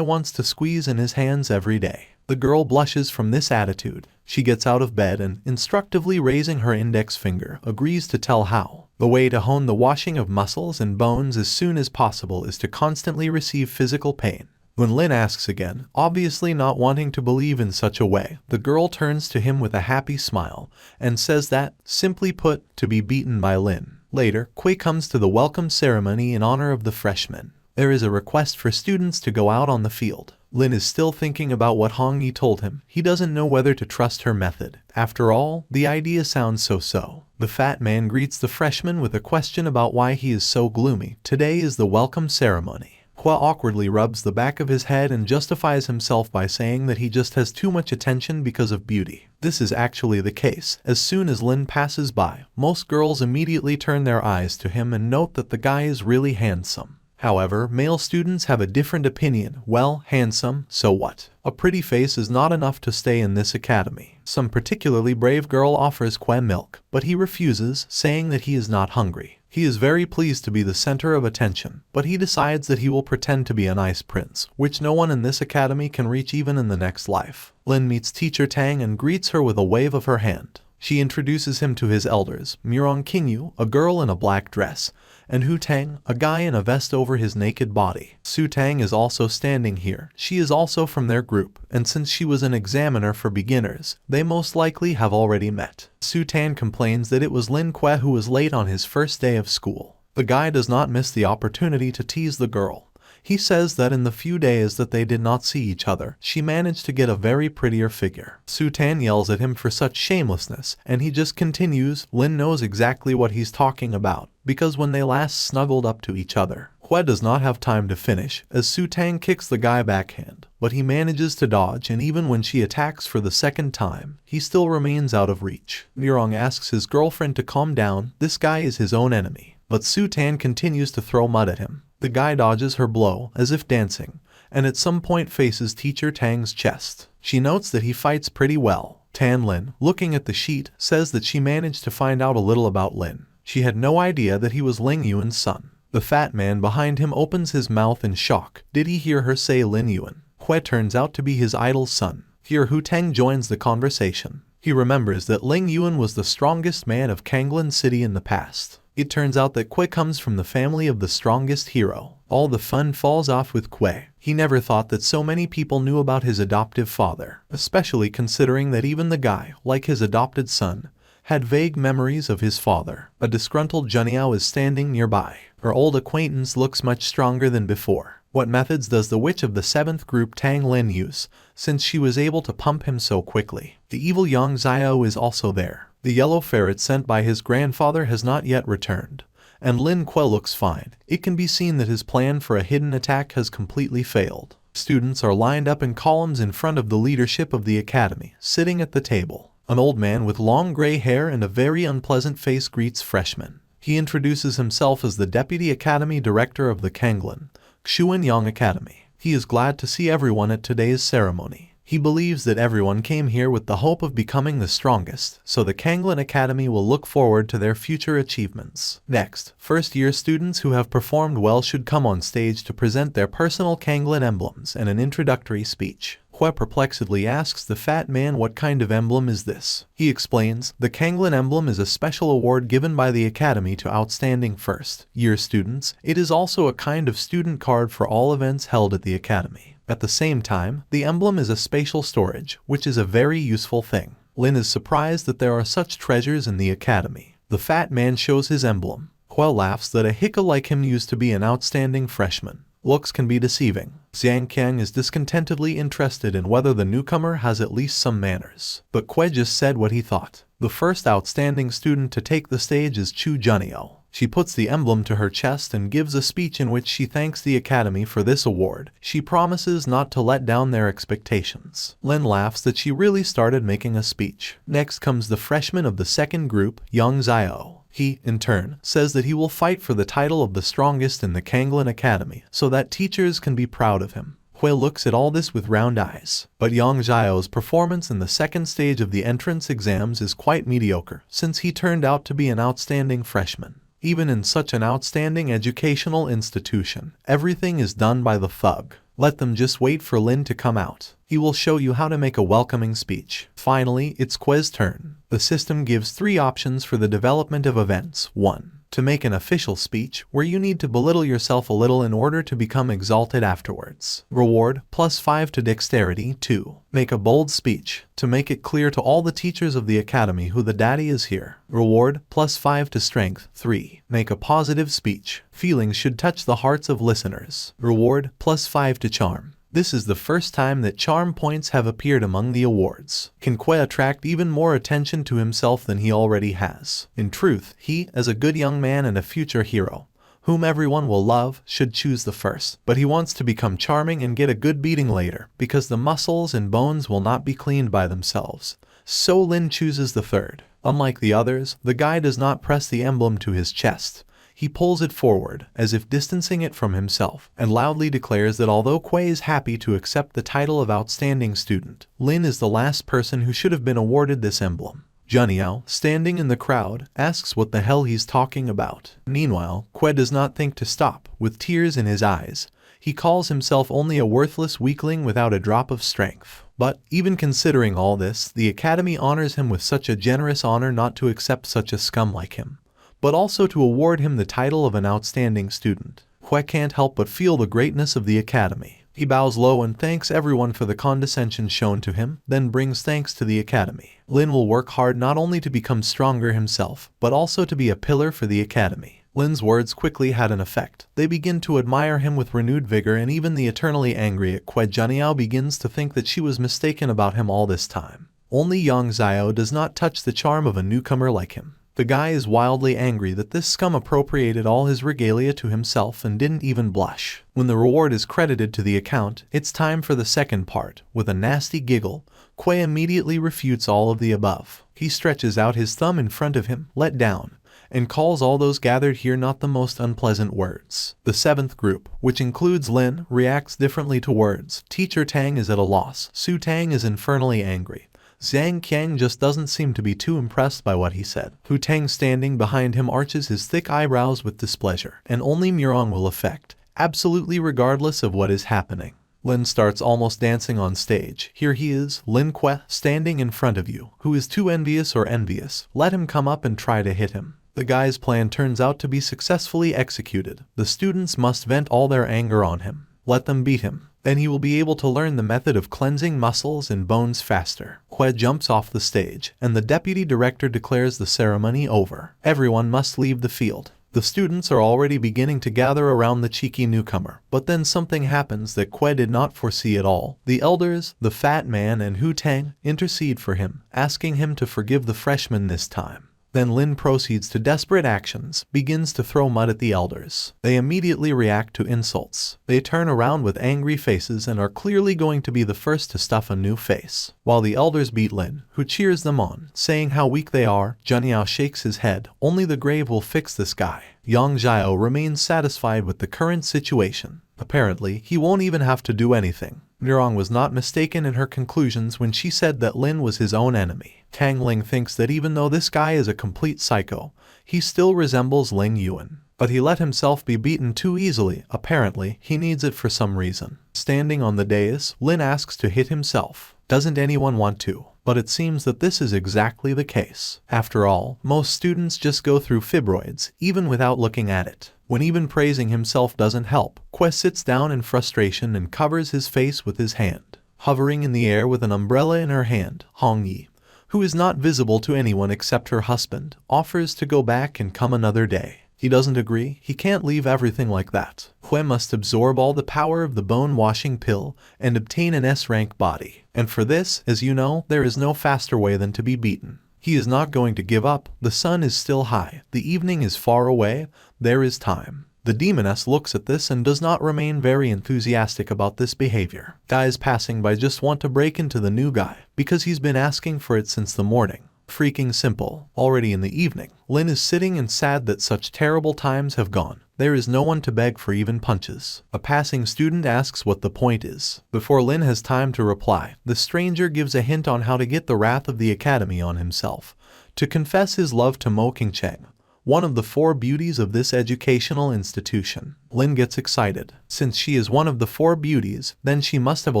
wants to squeeze in his hands every day. The girl blushes from this attitude. She gets out of bed and, instructively raising her index finger, agrees to tell how. The way to hone the washing of muscles and bones as soon as possible is to constantly receive physical pain. When Lin asks again, obviously not wanting to believe in such a way, the girl turns to him with a happy smile and says that, simply put, to be beaten by Lin. Later, Kue comes to the welcome ceremony in honor of the freshmen. There is a request for students to go out on the field. Lin is still thinking about what Hongyi told him. He doesn't know whether to trust her method. After all, the idea sounds so-so. The fat man greets the freshman with a question about why he is so gloomy. Today is the welcome ceremony. Kue awkwardly rubs the back of his head and justifies himself by saying that he just has too much attention because of beauty. This is actually the case. As soon as Lin passes by, most girls immediately turn their eyes to him and note that the guy is really handsome. However, male students have a different opinion. Well, handsome, so what? A pretty face is not enough to stay in this academy. Some particularly brave girl offers Kue milk, but he refuses, saying that he is not hungry. He is very pleased to be the center of attention, but he decides that he will pretend to be a nice prince, which no one in this academy can reach even in the next life. Lin meets teacher Tang and greets her with a wave of her hand. She introduces him to his elders, Murong Qingyu, a girl in a black dress, and Hu Tang, a guy in a vest over his naked body. Su Tang is also standing here. She is also from their group, and since she was an examiner for beginners, they most likely have already met. Su Tang complains that it was Lin Kue who was late on his first day of school. The guy does not miss the opportunity to tease the girl. He says that in the few days that they did not see each other, she managed to get a very prettier figure. Su Tan yells at him for such shamelessness, and he just continues. Lin knows exactly what he's talking about, because when they last snuggled up to each other, Kue does not have time to finish, as Su Tang kicks the guy backhand, but he manages to dodge, and even when she attacks for the second time, he still remains out of reach. Murong asks his girlfriend to calm down. This guy is his own enemy, but Su Tan continues to throw mud at him. The guy dodges her blow, as if dancing, and at some point faces teacher Tang's chest. She notes that he fights pretty well. Tan Lin, looking at the sheet, says that she managed to find out a little about Lin. She had no idea that he was Ling Yuan's son. The fat man behind him opens his mouth in shock. Did he hear her say Lin Yuan? Kue turns out to be his idol's son. Here Hu Tang joins the conversation. He remembers that Ling Yuan was the strongest man of Kanglan City in the past. It turns out that Kue comes from the family of the strongest hero. All the fun falls off with Kue. He never thought that so many people knew about his adoptive father, especially considering that even the guy, like his adopted son, had vague memories of his father. A disgruntled Junyao is standing nearby. Her old acquaintance looks much stronger than before. What methods does the witch of the 7th group Tang Lin use, since she was able to pump him so quickly? The evil Yang Xiao is also there. The yellow ferret sent by his grandfather has not yet returned, and Lin Kue looks fine. It can be seen that his plan for a hidden attack has completely failed. Students are lined up in columns in front of the leadership of the academy, sitting at the table. An old man with long gray hair and a very unpleasant face greets freshmen. He introduces himself as the Deputy Academy Director of the Kanglin Xuanyang Academy. He is glad to see everyone at today's ceremony. He believes that everyone came here with the hope of becoming the strongest, so the Kanglin Academy will look forward to their future achievements. Next, first-year students who have performed well should come on stage to present their personal Kanglin emblems and an introductory speech. Hue perplexedly asks the fat man what kind of emblem is this. He explains, the Kanglin emblem is a special award given by the Academy to outstanding first-year students. It is also a kind of student card for all events held at the Academy. At the same time, the emblem is a spatial storage, which is a very useful thing. Lin is surprised that there are such treasures in the Academy. The fat man shows his emblem. Hue laughs that a hicka like him used to be an outstanding freshman. Looks can be deceiving. Zhang Qiang is discontentedly interested in whether the newcomer has at least some manners. But Hue just said what he thought. The first outstanding student to take the stage is Chu Junyo. She puts the emblem to her chest and gives a speech in which she thanks the Academy for this award. She promises not to let down their expectations. Lin laughs that she really started making a speech. Next comes the freshman of the second group, Yang Zio. He, in turn, says that he will fight for the title of the strongest in the Kanglin Academy so that teachers can be proud of him. Hue looks at all this with round eyes. But Yang Zio's performance in the second stage of the entrance exams is quite mediocre, since he turned out to be an outstanding freshman. Even in such an outstanding educational institution, everything is done by the thug. Let them just wait for Lin to come out. He will show you how to make a welcoming speech. Finally, it's Hue's turn. The system gives 3 options for the development of events. 1. To make an official speech, where you need to belittle yourself a little in order to become exalted afterwards. Reward, +5 to dexterity. 2. Make a bold speech, to make it clear to all the teachers of the Academy who the daddy is here. Reward, +5 to strength. 3. Make a positive speech. Feelings should touch the hearts of listeners. Reward, +5 to charm. This is the first time that charm points have appeared among the awards. Can Hue attract even more attention to himself than he already has? In truth, he, as a good young man and a future hero, whom everyone will love, should choose the first. But he wants to become charming and get a good beating later, because the muscles and bones will not be cleaned by themselves. So Lin chooses the third. Unlike the others, the guy does not press the emblem to his chest. He pulls it forward, as if distancing it from himself, and loudly declares that although Hue is happy to accept the title of outstanding student, Lin is the last person who should have been awarded this emblem. Junyo, standing in the crowd, asks what the hell he's talking about. Meanwhile, Hue does not think to stop. With tears in his eyes, he calls himself only a worthless weakling without a drop of strength. But, even considering all this, the Academy honors him with such a generous honor not to accept such a scum like him, but also to award him the title of an outstanding student. Hue can't help but feel the greatness of the Academy. He bows low and thanks everyone for the condescension shown to him, then brings thanks to the Academy. Lin will work hard not only to become stronger himself, but also to be a pillar for the Academy. Lin's words quickly had an effect. They begin to admire him with renewed vigor, and even the eternally angry Hue Junyo begins to think that she was mistaken about him all this time. Only Yang Zio does not touch the charm of a newcomer like him. The guy is wildly angry that this scum appropriated all his regalia to himself and didn't even blush. When the reward is credited to the account, it's time for the second part. With a nasty giggle, Hue immediately refutes all of the above. He stretches out his thumb in front of him, let down, and calls all those gathered here not the most unpleasant words. The 7th group, which includes Lin, reacts differently to words. Teacher Tang is at a loss. Su Tang is infernally angry. Zhang Qiang just doesn't seem to be too impressed by what he said. Hu Tang standing behind him arches his thick eyebrows with displeasure, and only Murong will affect, absolutely regardless of what is happening. Lin starts almost dancing on stage. Here he is, Lin Hue, standing in front of you. Who is too envious or envious? Let him come up and try to hit him. The guy's plan turns out to be successfully executed. The students must vent all their anger on him. Let them beat him. Then he will be able to learn the method of cleansing muscles and bones faster. Hue jumps off the stage, and the deputy director declares the ceremony over. Everyone must leave the field. The students are already beginning to gather around the cheeky newcomer, but then something happens that Hue did not foresee at all. The elders, the fat man and Hu Tang, intercede for him, asking him to forgive the freshman this time. Then Lin proceeds to desperate actions, begins to throw mud at the elders. They immediately react to insults. They turn around with angry faces and are clearly going to be the first to stuff a new face. While the elders beat Lin, who cheers them on, saying how weak they are, Junyao shakes his head. Only the grave will fix this guy. Yang Jiao remains satisfied with the current situation. Apparently, he won't even have to do anything. Nurong was not mistaken in her conclusions when she said that Lin was his own enemy. Tang Ling thinks that even though this guy is a complete psycho, he still resembles Ling Yuan. But he let himself be beaten too easily. Apparently, he needs it for some reason. Standing on the dais, Lin asks to hit himself. Doesn't anyone want to? But it seems that this is exactly the case. After all, most students just go through fibroids, even without looking at it. When even praising himself doesn't help, Kwe sits down in frustration and covers his face with his hand. Hovering in the air with an umbrella in her hand, Hong Yi, who is not visible to anyone except her husband, offers to go back and come another day. He doesn't agree. He can't leave everything like that. Kwe must absorb all the power of the bone-washing pill and obtain an S-rank body. And for this, as you know, there is no faster way than to be beaten. He is not going to give up. The sun is still high. The evening is far away. There is time. The demoness looks at this and does not remain very enthusiastic about this behavior. Guys passing by just want to break into the new guy because he's been asking for it since the morning. Freaking simple. Already in the evening, Lin is sitting and sad that such terrible times have gone. There is no one to beg for even punches. A passing student asks what the point is. Before Lin has time to reply, the stranger gives a hint on how to get the wrath of the academy on himself. To confess his love to Mo Qingcheng, one of the 4 beauties of this educational institution. Lin gets excited. Since she is one of the 4 beauties, then she must have a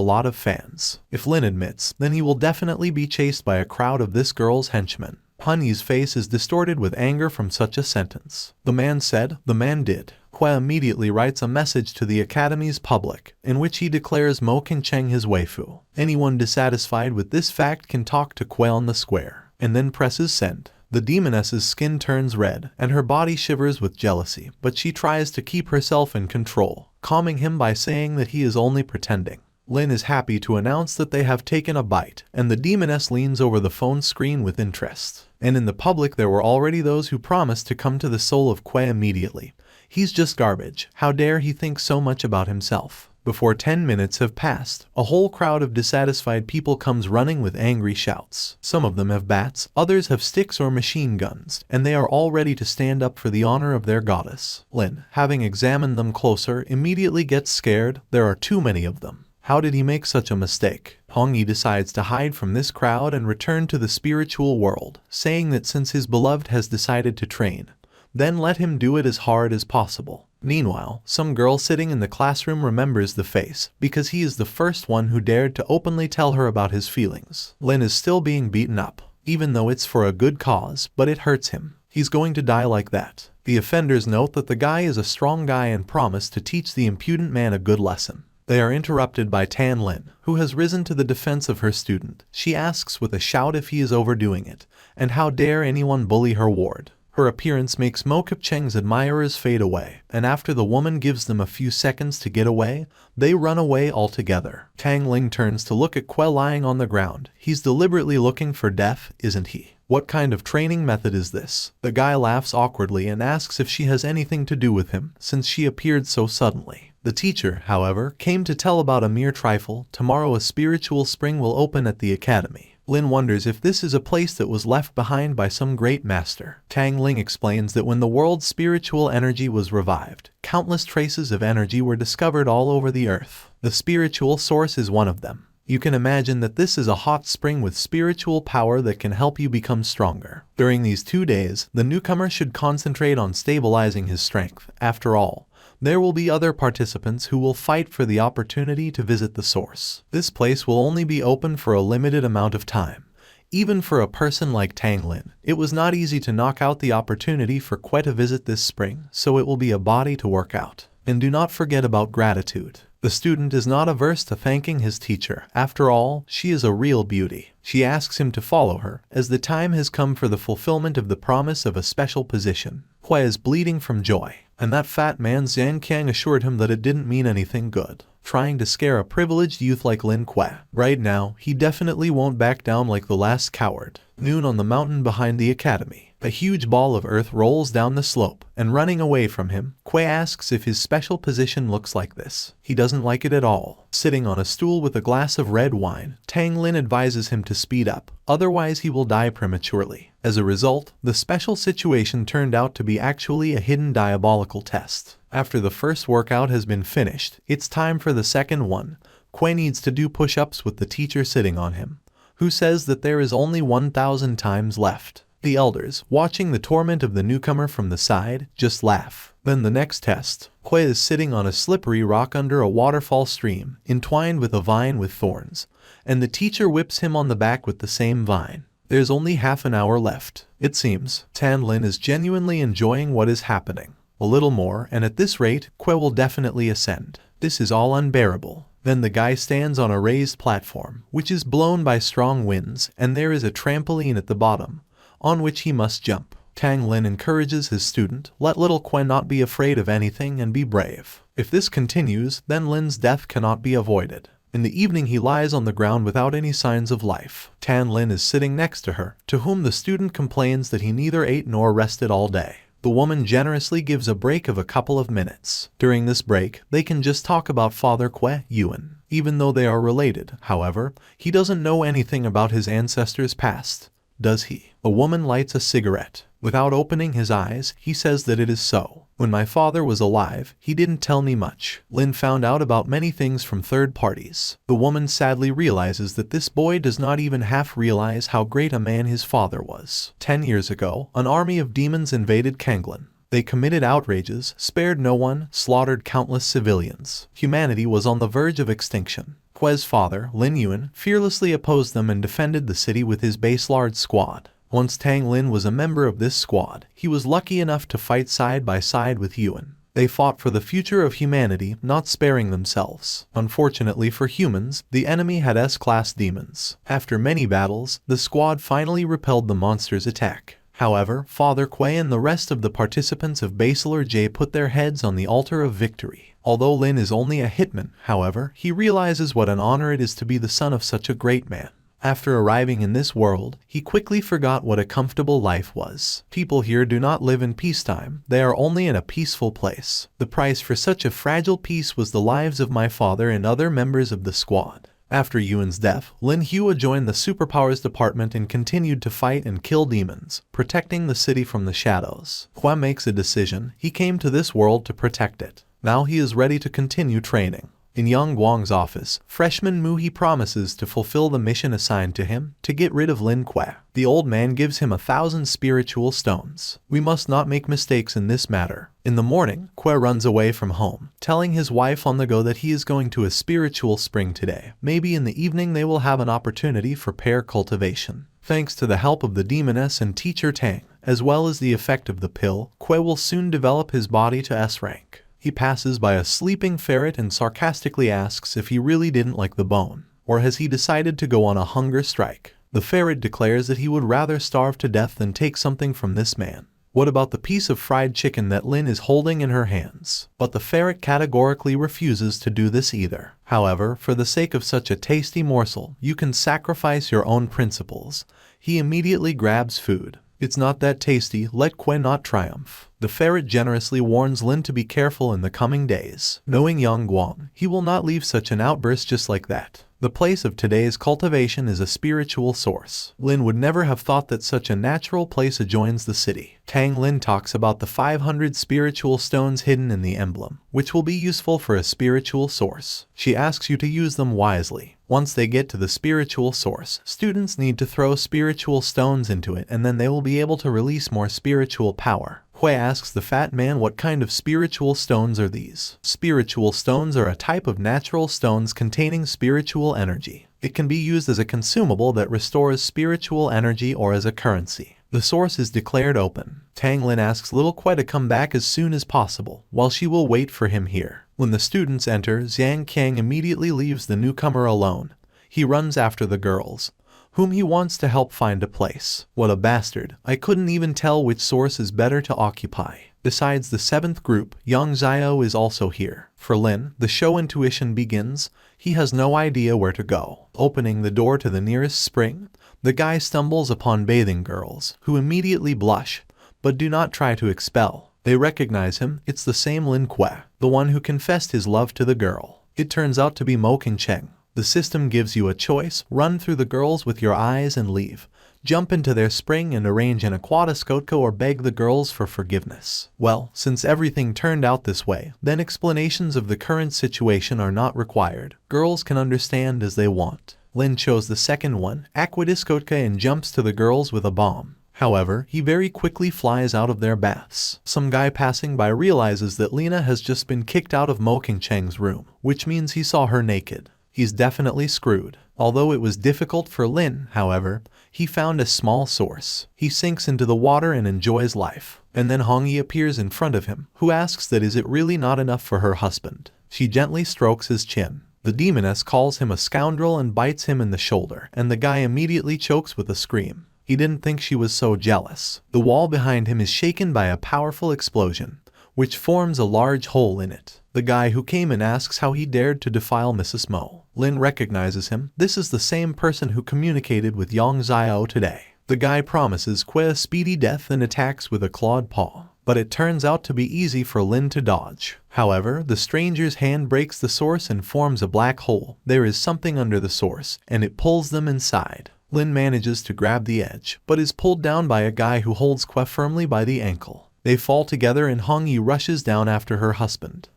lot of fans. If Lin admits, then he will definitely be chased by a crowd of this girl's henchmen. Han Yi's face is distorted with anger from such a sentence. The man said, the man did. Kwe immediately writes a message to the academy's public, in which he declares Mo Qingcheng his waifu. Anyone dissatisfied with this fact can talk to Kwe on the square, and then presses send. The demoness's skin turns red, and her body shivers with jealousy, but she tries to keep herself in control, calming him by saying that he is only pretending. Lin is happy to announce that they have taken a bite, and the demoness leans over the phone screen with interest. And in the public there were already those who promised to come to the soul of Kwe immediately. He's just garbage. How dare he think so much about himself? Before 10 minutes have passed, a whole crowd of dissatisfied people comes running with angry shouts. Some of them have bats, others have sticks or machine guns, and they are all ready to stand up for the honor of their goddess. Lin, having examined them closer, immediately gets scared. There are too many of them. How did he make such a mistake? Hong Yi decides to hide from this crowd and return to the spiritual world, saying that since his beloved has decided to train, then let him do it as hard as possible. Meanwhile, some girl sitting in the classroom remembers the face, because he is the first one who dared to openly tell her about his feelings. Lin is still being beaten up, even though it's for a good cause, but it hurts him. He's going to die like that. The offenders note that the guy is a strong guy and promise to teach the impudent man a good lesson. They are interrupted by Tan Lin, who has risen to the defense of her student. She asks with a shout if he is overdoing it, and how dare anyone bully her ward. Her appearance makes Mo Qingcheng's admirers fade away, and after the woman gives them a few seconds to get away, they run away altogether. Tang Ling turns to look at Kwe lying on the ground. He's deliberately looking for death, isn't he? What kind of training method is this? The guy laughs awkwardly and asks if she has anything to do with him, since she appeared so suddenly. The teacher, however, came to tell about a mere trifle. Tomorrow a spiritual spring will open at the academy. Lin wonders if this is a place that was left behind by some great master. Tang Ling explains that when the world's spiritual energy was revived, countless traces of energy were discovered all over the earth. The spiritual source is one of them. You can imagine that this is a hot spring with spiritual power that can help you become stronger. During these 2 days, the newcomer should concentrate on stabilizing his strength. After all, there will be other participants who will fight for the opportunity to visit the source. This place will only be open for a limited amount of time. Even for a person like Tang Lin, it was not easy to knock out the opportunity for Kwe to visit this spring, so it will be a body to work out. And do not forget about gratitude. The student is not averse to thanking his teacher. After all, she is a real beauty. She asks him to follow her, as the time has come for the fulfillment of the promise of a special position. Kwe is bleeding from joy, and that fat man Zhang Qiang assured him that it didn't mean anything good. Trying to scare a privileged youth like Lin Kwe. Right now, he definitely won't back down like the last coward. Noon on the mountain behind the academy. A huge ball of earth rolls down the slope, and running away from him, Kui asks if his special position looks like this. He doesn't like it at all. Sitting on a stool with a glass of red wine, Tang Lin advises him to speed up, otherwise he will die prematurely. As a result, the special situation turned out to be actually a hidden diabolical test. After the first workout has been finished, it's time for the second one. Kui needs to do push-ups with the teacher sitting on him, who says that there is only 1,000 times left. The elders, watching the torment of the newcomer from the side, just laugh. Then the next test. Kui is sitting on a slippery rock under a waterfall stream, entwined with a vine with thorns, and the teacher whips him on the back with the same vine. There's only half an hour left. It seems Tang Lin is genuinely enjoying what is happening. A little more, and at this rate, Kui will definitely ascend. This is all unbearable. Then the guy stands on a raised platform, which is blown by strong winds, and there is a trampoline at the bottom, on which he must jump. Tang Lin encourages his student, let little Kui not be afraid of anything and be brave. If this continues, then Lin's death cannot be avoided. In the evening he lies on the ground without any signs of life. Tang Lin is sitting next to her, to whom the student complains that he neither ate nor rested all day. The woman generously gives a break of a couple of minutes. During this break, they can just talk about Father Kui Yuan. Even though they are related, however, he doesn't know anything about his ancestors' past. Does he? A woman lights a cigarette. Without opening his eyes, he says that it is so. When my father was alive, he didn't tell me much. Lin found out about many things from third parties. The woman sadly realizes that this boy does not even half realize how great a man his father was. 10 years ago, an army of demons invaded Kanglin. They committed outrages, spared no one, slaughtered countless civilians. Humanity was on the verge of extinction. Kui's father, Lin Yuan, fearlessly opposed them and defended the city with his base-large squad. Once Tang Lin was a member of this squad, he was lucky enough to fight side by side with Yuan. They fought for the future of humanity, not sparing themselves. Unfortunately for humans, the enemy had S-class demons. After many battles, the squad finally repelled the monster's attack. However, Father Kui and the rest of the participants of Basilar J put their heads on the altar of victory. Although Lin is only a hitman, however, he realizes what an honor it is to be the son of such a great man. After arriving in this world, he quickly forgot what a comfortable life was. People here do not live in peacetime, they are only in a peaceful place. The price for such a fragile peace was the lives of my father and other members of the squad. After Yuan's death, Lin Hua joined the Superpowers Department and continued to fight and kill demons, protecting the city from the shadows. Kui makes a decision. He came to this world to protect it. Now he is ready to continue training. In Yang Guang's office, freshman Mu He promises to fulfill the mission assigned to him, to get rid of Lin Kui. The old man gives him 1,000 spiritual stones. We must not make mistakes in this matter. In the morning, Kui runs away from home, telling his wife on the go that he is going to a spiritual spring today. Maybe in the evening they will have an opportunity for pair cultivation. Thanks to the help of the demoness and teacher Tang, as well as the effect of the pill, Kui will soon develop his body to S rank. He passes by a sleeping ferret and sarcastically asks if he really didn't like the bone, or has he decided to go on a hunger strike. The ferret declares that he would rather starve to death than take something from this man. What about the piece of fried chicken that Lin is holding in her hands? But the ferret categorically refuses to do this either. However, for the sake of such a tasty morsel, you can sacrifice your own principles. He immediately grabs food. It's not that tasty, let Kui not triumph. The ferret generously warns Lin to be careful in the coming days. Knowing Yang Guang, he will not leave such an outburst just like that. The place of today's cultivation is a spiritual source. Lin would never have thought that such a natural place adjoins the city. Tang Lin talks about the 500 spiritual stones hidden in the emblem, which will be useful for a spiritual source. She asks you to use them wisely. Once they get to the spiritual source, students need to throw spiritual stones into it and then they will be able to release more spiritual power. Kui asks the fat man what kind of spiritual stones are these. Spiritual stones are a type of natural stones containing spiritual energy. It can be used as a consumable that restores spiritual energy or as a currency. The source is declared open. Tang Lin asks little Kui to come back as soon as possible, while she will wait for him here. When the students enter, Zhang Qiang immediately leaves the newcomer alone. He runs after the girls, whom he wants to help find a place. What a bastard. I couldn't even tell which source is better to occupy. Besides the 7th group, Yang Xiao is also here. For Lin, the show intuition begins. He has no idea where to go. Opening the door to the nearest spring, The guy stumbles upon bathing girls, who immediately blush, but do not try to expel. They recognize him. It's the same Lin Kuei, the one who confessed his love to the girl. It turns out to be Mo Cheng. The system gives you a choice: run through the girls with your eyes and leave, jump into their spring and arrange an aquatiscotco, or beg the girls for forgiveness. Well, since everything turned out this way, then explanations of the current situation are not required. Girls can understand as they want. Lin chose the second one, aquatiscotca, and jumps to the girls with a bomb. However, he very quickly flies out of their baths. Some guy passing by realizes that Lena has just been kicked out of Mo Cheng's room, which means he saw her naked. He's definitely screwed. Although it was difficult for Lin, however, he found a small source. He sinks into the water and enjoys life. And then Hongyi appears in front of him, who asks that is it really not enough for her husband. She gently strokes his chin. The demoness calls him a scoundrel and bites him in the shoulder, and the guy immediately chokes with a scream. He didn't think she was so jealous. The wall behind him is shaken by a powerful explosion, which forms a large hole in it. The guy who came in asks how he dared to defile Mrs. Mo. Lin recognizes him. This is the same person who communicated with Yang Xiao today. The guy promises Kuei a speedy death and attacks with a clawed paw. But it turns out to be easy for Lin to dodge. However, the stranger's hand breaks the source and forms a black hole. There is something under the source, and it pulls them inside. Lin manages to grab the edge, but is pulled down by a guy who holds Kuei firmly by the ankle. They fall together and Hongyi rushes down after her husband.